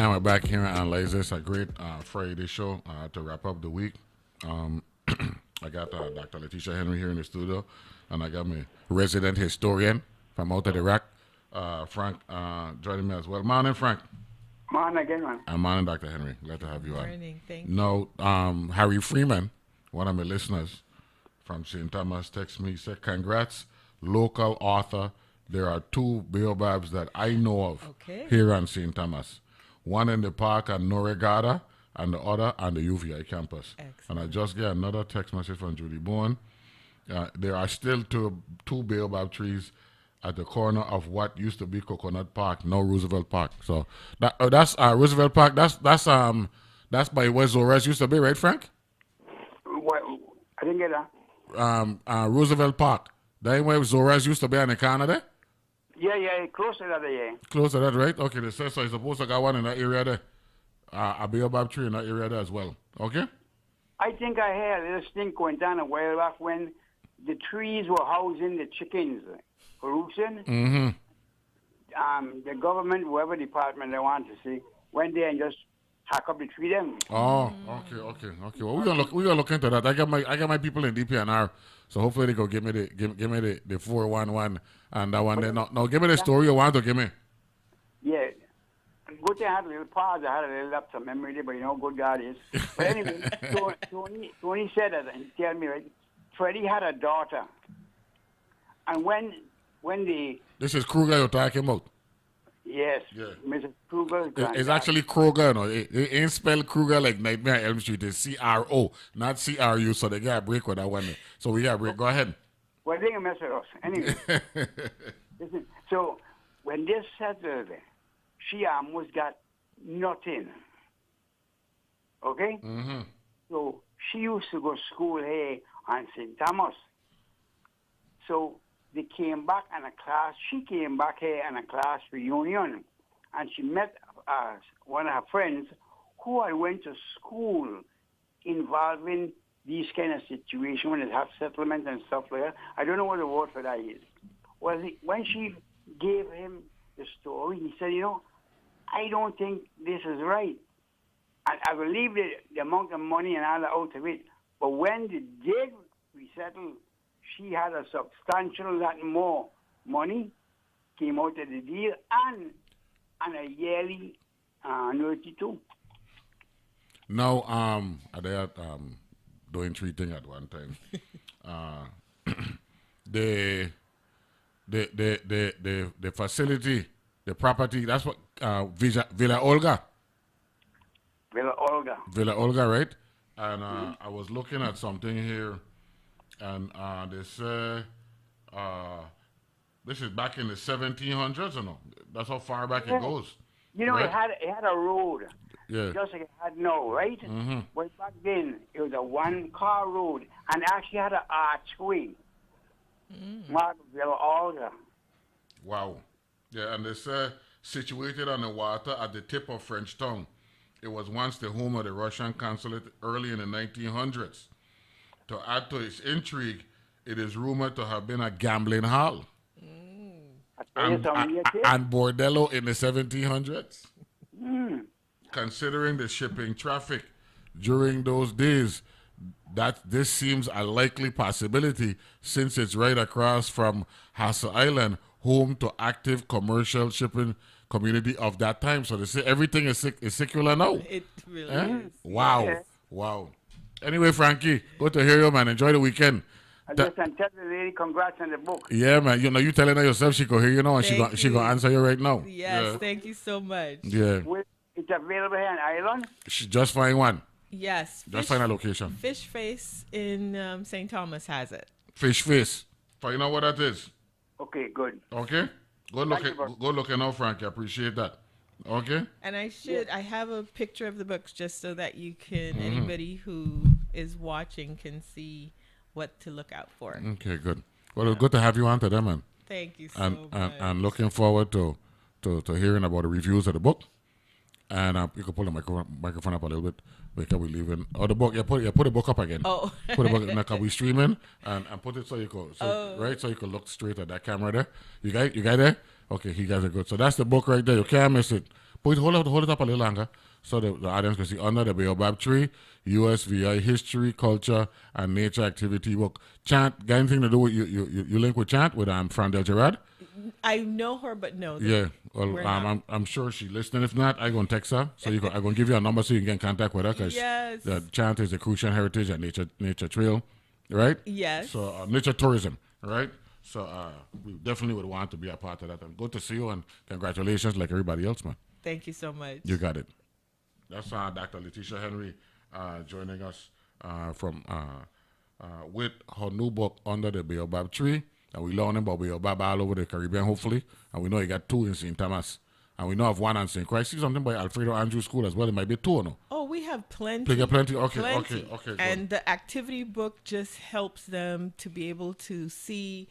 [SPEAKER 4] And we're back here on Analyze This, a great Friday show to wrap up the week. I got Dr. Letitia Henry here in the studio, and I got my resident historian from out of the rack, Frank, joining me as well. Morning, Frank.
[SPEAKER 6] Morning again, man.
[SPEAKER 4] And morning, Dr. Henry. Glad to have you on.
[SPEAKER 5] Morning, thank you.
[SPEAKER 4] No, Harry Freeman, one of my listeners from St. Thomas, texted me, he said, congrats, local author. There are 2 baobabs that I know of here on St. Thomas. One in the park on Norregata, and the other on the UVI campus.
[SPEAKER 5] Excellent.
[SPEAKER 4] And I just got another text message from Judy Bourne. There are still two baobab trees at the corner of what used to be Coconut Park, now Roosevelt Park. So that's Roosevelt Park. That's by where Zores used to be, right, Frank?
[SPEAKER 6] What? I didn't get that.
[SPEAKER 4] Roosevelt Park. That ain't where Zores used to be on the corner there?
[SPEAKER 6] Yeah, close to that, yeah.
[SPEAKER 4] Close to that, right? Okay, they said so. You're supposed to got one in that area there. A baobab tree in that area there as well. Okay?
[SPEAKER 6] I think I heard this thing going down a while back when the trees were housing the chickens for roosting.
[SPEAKER 4] Mm-hmm.
[SPEAKER 6] The government, whoever department they want to see, went there and just hack up the tree them.
[SPEAKER 4] Oh, okay. Well, we gonna look into that. I got my people in DPNR, so hopefully they go give me the 411 and that one. No, give me the story you want to give me.
[SPEAKER 6] Yeah. Good thing I had a little pause. I had a little lapse of memory there, but you know how good God is. But anyway, Tony said that and he told me, right, Freddie had a daughter. And when the...
[SPEAKER 4] This is Kruger you're talking about?
[SPEAKER 6] Yes.
[SPEAKER 4] Yeah.
[SPEAKER 6] Mrs. Kruger.
[SPEAKER 4] It's actually Kruger, no? It ain't spelled Kruger like Nightmare on Elm Street. It's C-R-O, not C-R-U, so they got a break with that one. So we got a break. Go ahead.
[SPEAKER 6] Well, they can mess with us. Anyway. Listen, so when this settled, she almost got nothing. Okay?
[SPEAKER 4] Mm-hmm.
[SPEAKER 6] So she used to go to school here on St. Thomas. So they came back in a class. She came back here in a class reunion, and she met one of her friends who had went to school involving these kind of situations when they have settlement and stuff like that. I don't know what the word for that is. Well, when she gave him the story, he said, I don't think this is right. And I believe the amount of money and all that out of it. But when they did resettle, she had a substantial lot more money came out of the deal and a yearly annuity too.
[SPEAKER 4] Now, they are doing 3 things at one time. The facility, the property, that's what Villa Olga. Villa Olga, right? And I was looking at something here, and they say this is back in the 1700s, or no? That's how far back it goes. Right?
[SPEAKER 6] it had a road.
[SPEAKER 4] Yeah.
[SPEAKER 6] Just like it had now, right?
[SPEAKER 4] Mm-hmm.
[SPEAKER 6] But back then, it was a one-car road, and actually had an archway. Mark Villa Olga.
[SPEAKER 4] Wow. Yeah, and they say situated on the water at the tip of Frenchtown. It was once the home of the Russian consulate early in the 1900s. To add to its intrigue, it is rumored to have been a gambling hall. And bordello in the 1700s. Considering the shipping traffic during those days, that this seems a likely possibility since it's right across from Hassel Island, home to active commercial shipping community of that time. So they say everything is secular now.
[SPEAKER 5] It really is.
[SPEAKER 4] Wow.
[SPEAKER 6] Yeah.
[SPEAKER 4] Wow. Anyway, Frankie, good to hear you, man. Enjoy the weekend.
[SPEAKER 6] I just tell the lady congrats on the book.
[SPEAKER 4] Yeah, man. You telling her yourself she could hear you now, and she gonna answer you right now.
[SPEAKER 5] Yes, thank you so much.
[SPEAKER 4] Yeah.
[SPEAKER 6] It's available here on Island?
[SPEAKER 4] She just find one.
[SPEAKER 5] Yes.
[SPEAKER 4] Just find a location.
[SPEAKER 5] Fish Face in St. Thomas has it.
[SPEAKER 4] Fish Face. Find out what that is.
[SPEAKER 6] Okay, good.
[SPEAKER 4] Okay? Go looking out, Frankie. I appreciate that. Okay?
[SPEAKER 5] And I have a picture of the books just so that you can, anybody who is watching can see what to look out for.
[SPEAKER 4] Okay, good. Well, it's good to have you on today, man.
[SPEAKER 5] Thank you so much.
[SPEAKER 4] And looking forward to hearing about the reviews of the book. And you can pull the microphone up a little bit because we're leaving. Oh, the book. Put the book up again.
[SPEAKER 5] Oh.
[SPEAKER 4] Put the book up. Now, we streaming and put it so you can, right? So you can look straight at that camera there. You got there? Okay, you guys are good. So that's the book right there. You can't miss it. hold it up a little longer so the audience can see. Under the Baobab Tree, USVI History, Culture, and Nature Activity Book. Chant, got anything to do with you link with Chant with Fran Del Gerard?
[SPEAKER 5] I know her, but no.
[SPEAKER 4] Yeah, well, I'm sure she's listening. If not, I'm going to text her. So I'm going to give you a number so you can get in contact with her because the Chant is the Crucian Heritage and Nature Trail, right?
[SPEAKER 5] Yes.
[SPEAKER 4] So nature tourism, right? So we definitely would want to be a part of that. And good to see you and congratulations like everybody else, man.
[SPEAKER 5] Thank you so much.
[SPEAKER 4] You got it. That's Dr. Letitia Henry joining us with her new book, Under the Baobab Tree. And we learning about Baobab all over the Caribbean, hopefully. And we know you got 2 in St. Thomas. And we know of 1 in St. Croix. I see something by Alfredo Andrews School as well. It might be 2 or no?
[SPEAKER 5] Oh, we have plenty.
[SPEAKER 4] Plenty? Okay,
[SPEAKER 5] plenty.
[SPEAKER 4] Okay.
[SPEAKER 5] And the activity book just helps them to be able to see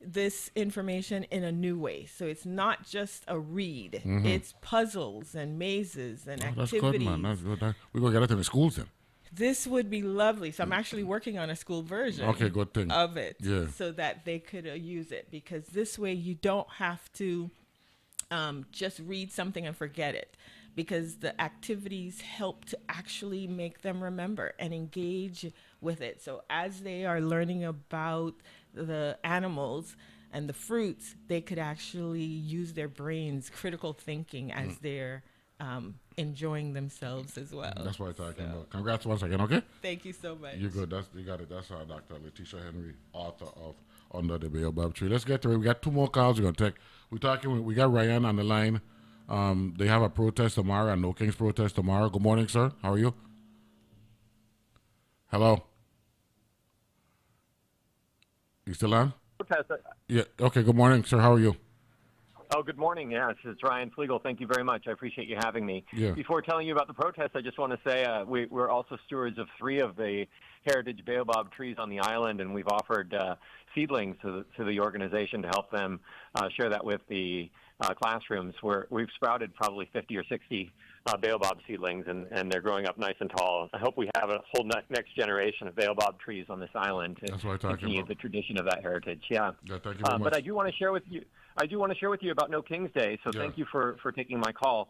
[SPEAKER 5] this information in a new way. So it's not just a read. It's puzzles and mazes and activities.
[SPEAKER 4] That's good, man. That's good. We're going to get it in the schools then.
[SPEAKER 5] This would be lovely. So I'm actually working on a school version
[SPEAKER 4] good thing.
[SPEAKER 5] of it
[SPEAKER 4] so
[SPEAKER 5] that they could use it, because this way you don't have to just read something and forget it, because the activities help to actually make them remember and engage with it. So as they are learning about the animals and the fruits, they could actually use their brains, critical thinking as they're enjoying themselves as well.
[SPEAKER 4] That's what I'm talking about. Congrats once again, okay?
[SPEAKER 5] Thank you so much.
[SPEAKER 4] You're good. You got it. That's Dr. Letitia Henry, author of Under the Baobab Tree. Let's get to it. We got 2 more calls we're going to take. We got Ryan on the line. They have a protest tomorrow, a No Kings protest tomorrow. Good morning, sir. How are you? Hello? You still on? Yeah. Okay, good morning, sir. How are you?
[SPEAKER 7] Oh, good morning. Yes, it's Ryan Flegel. Thank you very much. I appreciate you having me.
[SPEAKER 4] Yeah.
[SPEAKER 7] Before telling you about the protest, I just want to say we're also stewards of 3 of the heritage baobab trees on the island, and we've offered seedlings to the organization to help them share that with the classrooms. We've sprouted probably 50 or 60 baobab seedlings, and they're growing up nice and tall. I hope we have a whole next generation of baobab trees on this island to continue the tradition of that heritage. Yeah.
[SPEAKER 4] Thank you very much.
[SPEAKER 7] But I do want to share with you. About No Kings Day, so thank you for taking my call.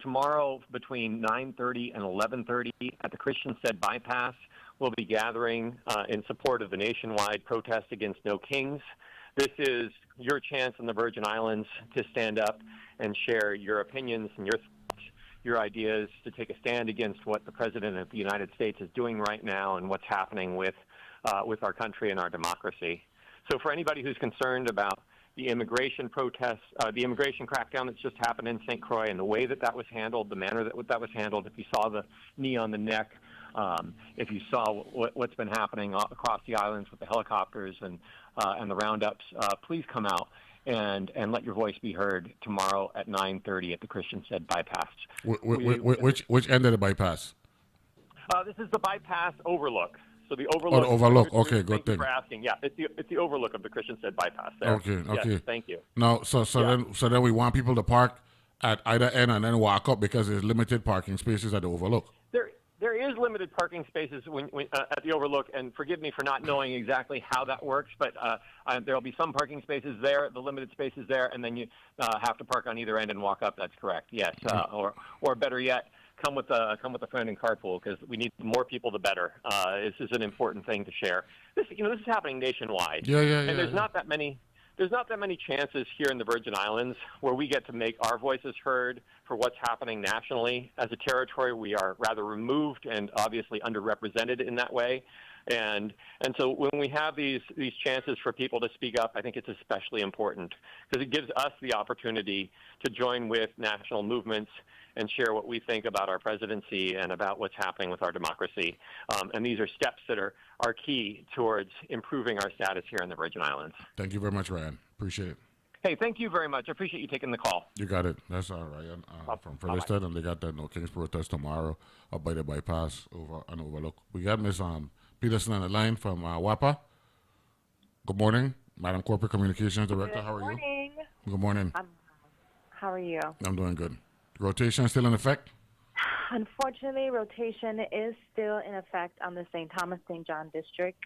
[SPEAKER 7] Tomorrow between 9:30 and 11:30 at the Christiansted Bypass, we'll be gathering in support of the nationwide protest against No Kings. This is your chance in the Virgin Islands to stand up and share your opinions and your thoughts, your ideas, to take a stand against what the President of the United States is doing right now and what's happening with our country and our democracy. So for anybody who's concerned about the immigration protests, the immigration crackdown that's just happened in St. Croix, and the way that was handled, the manner that was handled, if you saw the knee on the neck, if you saw what's been happening across the islands with the helicopters and the roundups, please come out and let your voice be heard tomorrow at 9:30 at the Christiansted Bypass.
[SPEAKER 4] Which end of the bypass?
[SPEAKER 7] This is the bypass overlook. So the overlook.
[SPEAKER 4] Oh, the overlook. Okay, good thing.
[SPEAKER 7] Thank you for asking. Yeah, it's the overlook of the Christiansted Bypass there.
[SPEAKER 4] Okay.
[SPEAKER 7] Yes, thank you.
[SPEAKER 4] Now, then we want people to park at either end and then walk up because there's limited parking spaces at the overlook.
[SPEAKER 7] There is limited parking spaces when at the overlook, and forgive me for not knowing exactly how that works, but there will be some parking spaces there, the limited spaces there, and then you have to park on either end and walk up. That's correct. Yes, or better yet, come with a friend and carpool, because we need more people the better. This is an important thing to share. This is happening nationwide. And there's not that many chances here in the Virgin Islands where we get to make our voices heard for what's happening nationally. As a territory, we are rather removed and obviously underrepresented in that way. And so when we have these chances for people to speak up, I think it's especially important, because it gives us the opportunity to join with national movements and share what we think about our presidency and about what's happening with our democracy. And these are steps that are key towards improving our status here in the Virgin Islands.
[SPEAKER 4] Thank you very much, Ryan. Appreciate it.
[SPEAKER 7] Hey, thank you very much. I appreciate you taking the call.
[SPEAKER 4] You got it. That's all right. From Featherston, and they got that No Kings protest tomorrow up by the bypass and overlook. We got Miss Peterson on the line from WAPA. Good morning, Madam Corporate Communications Director. How are you? Good morning.
[SPEAKER 8] How are you?
[SPEAKER 4] I'm doing good. Rotation still in effect?
[SPEAKER 8] Unfortunately, rotation is still in effect on the St. Thomas St. John district.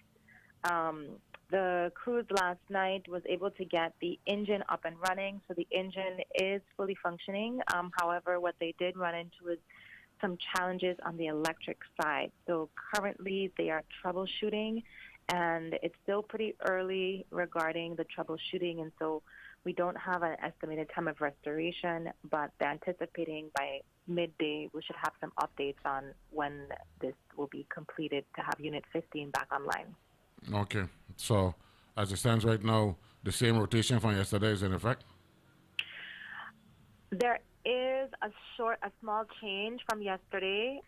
[SPEAKER 8] The cruise last night was able to get the engine up and running, so the engine is fully functioning. However, what they did run into is some challenges on the electric side. So currently they are troubleshooting, and it's still pretty early regarding the troubleshooting, and so we don't have an estimated time of restoration, but they're anticipating by midday we should have some updates on when this will be completed to have Unit 15 back online.
[SPEAKER 4] Okay. So, as it stands right now, the same rotation from yesterday is in effect?
[SPEAKER 8] There is a small change from yesterday.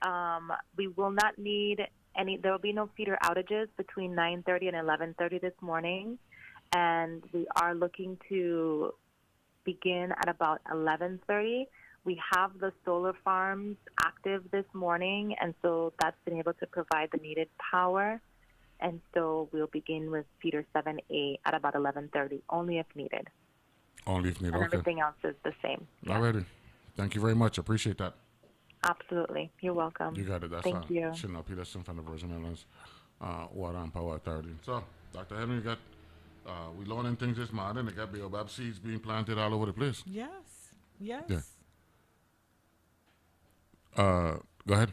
[SPEAKER 8] We will not need there will be no feeder outages between 9:30 and 11:30 this morning. And we are looking to begin at about 11:30. We have the solar farms active this morning, and so that's been able to provide the needed power. And so we'll begin with feeder 7A at about 11:30, only if needed.
[SPEAKER 4] Only if needed,
[SPEAKER 8] and
[SPEAKER 4] okay.
[SPEAKER 8] Everything else is the same.
[SPEAKER 4] Alrighty. Thank you very much. Appreciate that.
[SPEAKER 8] Absolutely. You're welcome.
[SPEAKER 4] You got it. That's
[SPEAKER 8] Thank you.
[SPEAKER 4] Chanel Peterson from the Virgin Islands Water and Power Authority. So, Dr. Henry, you got... we learning things this morning. They got baobab seeds being planted all over the place.
[SPEAKER 5] Yes.
[SPEAKER 4] Yeah. Go ahead.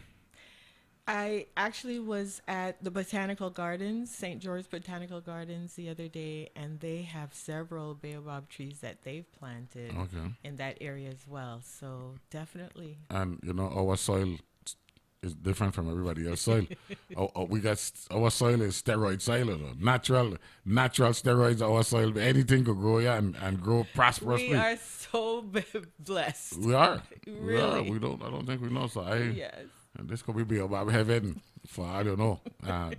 [SPEAKER 5] I actually was at the Botanical Gardens, St. George Botanical Gardens, the other day, and they have several baobab trees that they've planted in that area as well. So definitely.
[SPEAKER 4] And our soil is different from everybody else's soil. Our soil is steroid soil, natural steroids. Our soil, anything could grow here and grow prosperously.
[SPEAKER 5] We are so blessed.
[SPEAKER 4] We are.
[SPEAKER 5] Really.
[SPEAKER 4] We are. I don't think we know. So
[SPEAKER 5] Yes.
[SPEAKER 4] And this could be about heaven for I don't know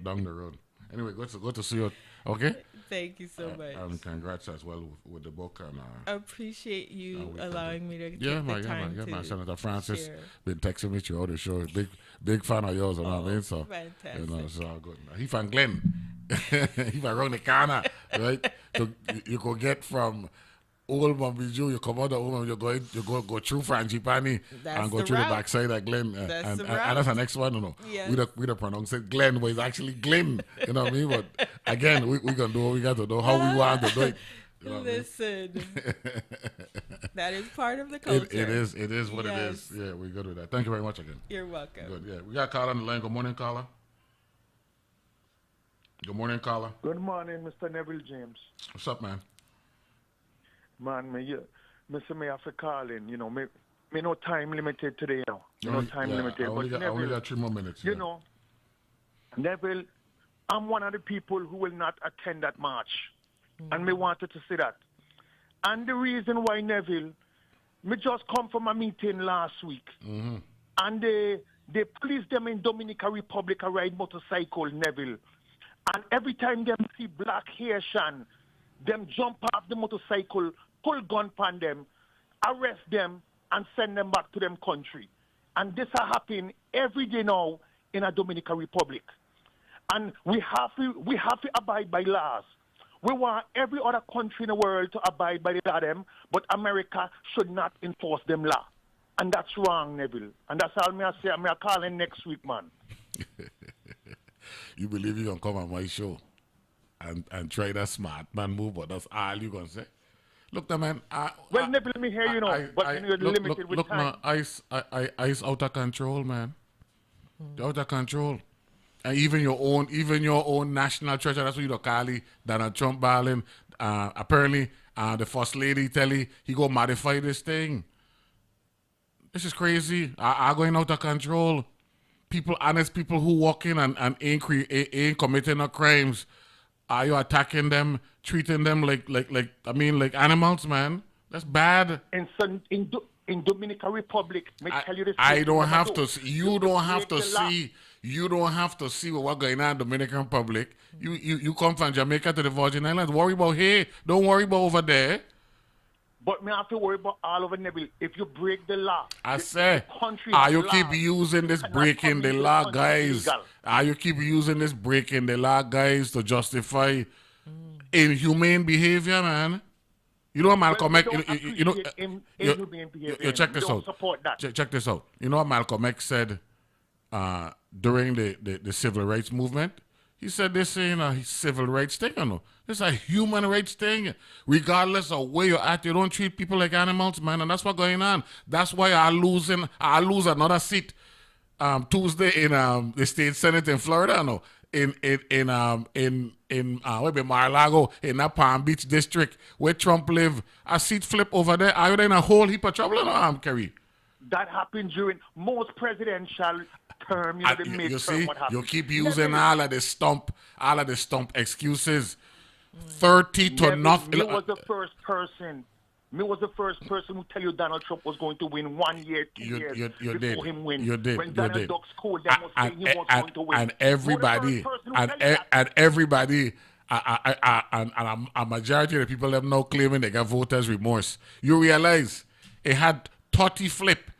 [SPEAKER 4] down the road. Anyway, good to see you. Okay.
[SPEAKER 5] Thank you so much.
[SPEAKER 4] And congrats as well with the book. And
[SPEAKER 5] appreciate you allowing me to take
[SPEAKER 4] the
[SPEAKER 5] time to
[SPEAKER 4] Senator Francis
[SPEAKER 5] share.
[SPEAKER 4] been texting me throughout the show. Big fan of yours, you know what I mean? So
[SPEAKER 5] fantastic.
[SPEAKER 4] It's all good. He from Glen. He from around the corner, right? So you could get from Old Mambiju, you come out of Old Mambiju, you go through Frangipani and go through the backside of Glen. And that's the next one,
[SPEAKER 5] Yes.
[SPEAKER 4] We don't pronounce it Glen, but it's actually Glen. You know what I mean? But again, we can do what we got to do, how we want to do it. You know
[SPEAKER 5] Listen, that is part of the culture.
[SPEAKER 4] It is what it is. Yeah, we're good with that. Thank you very much again.
[SPEAKER 5] You're welcome.
[SPEAKER 4] Good, yeah. We got a caller on the line. Good morning, caller. Good morning, caller.
[SPEAKER 9] Good morning, Mr. Neville James.
[SPEAKER 4] What's up, man?
[SPEAKER 9] Man, me have to call in. Me no time limited today now. No time limited.
[SPEAKER 4] I only got 3 more minutes.
[SPEAKER 9] You know, Neville, I'm one of the people who will not attend that march. And me wanted to say that. And the reason why, Neville, me just come from a meeting last week.
[SPEAKER 4] Mm-hmm.
[SPEAKER 9] And they police them in Dominican Republic a ride motorcycle, Neville. And every time them see black Haitian, them jump off the motorcycle, pull gun on them, arrest them, and send them back to them country. And this are happening every day now in a Dominican Republic. And we have to abide by laws. We want every other country in the world to abide by the law them, but America should not enforce them law. And that's wrong, Neville. And that's all I say. I'm calling next week, man.
[SPEAKER 4] You believe you're going to come on my show and try that smart man move, but that's all you're going to say? Look, man.
[SPEAKER 9] Neville, me hear you know, but you're limited with time.
[SPEAKER 4] Man, ice out of control, man. Out of control. And even your own national treasure, that's what you call it, Donald Trump balling. Apparently, the first lady tell he go modify this thing. This is crazy. Are going out of control. Honest people who walk in and ain't committing no crimes. Are you attacking them, treating them like animals, man? That's bad.
[SPEAKER 9] In Dominican Republic, tell you this.
[SPEAKER 4] I don't have to. You don't have to see. You don't have to see what's going on in Dominican Republic. You come from Jamaica to the Virgin Islands. Worry about here. Don't worry about over there.
[SPEAKER 9] But me have to worry about all over Neville. If you break the law,
[SPEAKER 4] I say, you keep using this breaking the law, guys. You keep using this breaking the law, guys, to justify inhumane behavior, man. You know what Malcolm X, you check this out. Check this out. You know what Malcolm X said during the civil rights movement? He said this ain't a civil rights thing, you know. It's a human rights thing. Regardless of where you're at, you don't treat people like animals, man, and that's what's going on. That's why I lose another seat Tuesday in the state senate in Florida, you know. Mar-a-Lago, in that Palm Beach district where Trump live, a seat flip over there. Are you in a whole heap of trouble, you know, Kerry?
[SPEAKER 9] That happened during most presidential term, the midterm.
[SPEAKER 4] You see,
[SPEAKER 9] what happened.
[SPEAKER 4] you keep using all of the stump excuses. 30 to nothing.
[SPEAKER 9] Me was the first person who tell you Donald Trump was going to win 1 year, 2 years before him win.
[SPEAKER 4] You did.
[SPEAKER 9] When Donald Duck scored, that was saying he was going to win.
[SPEAKER 4] And everybody, a majority of the people have now claiming they got voters' remorse. You realize it had 30 flip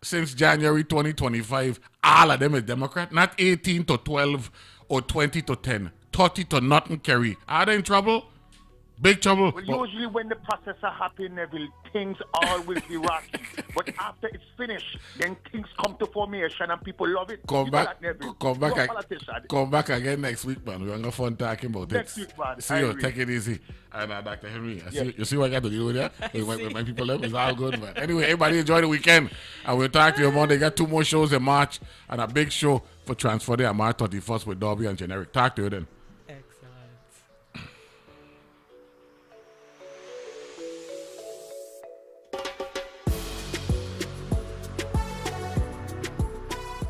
[SPEAKER 4] since January 2025. All of them is Democrat, not 18 to 12 or 20 to 10. 30 to nothing, Kerry. Are they in trouble? Big trouble.
[SPEAKER 9] Well, usually when the process are happening, Neville, things always be rocky. But after it's finished, then things come to formation and people love it.
[SPEAKER 4] Come back again next week, man. We're going to have fun talking about
[SPEAKER 9] next week, man.
[SPEAKER 4] See you. Take it easy. And Dr. Henry, you see what I got to deal with that? With my people left? It's all good, man. Anyway, everybody enjoy the weekend. And we'll talk to you Monday. Got 2 more shows in March and a big show for Transfer Day on March 31st with Darby and Generic. Talk to you then.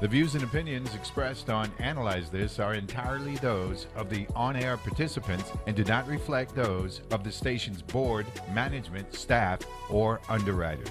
[SPEAKER 3] The views and opinions expressed on Analyze This are entirely those of the on-air participants and do not reflect those of the station's board, management, staff, or underwriters.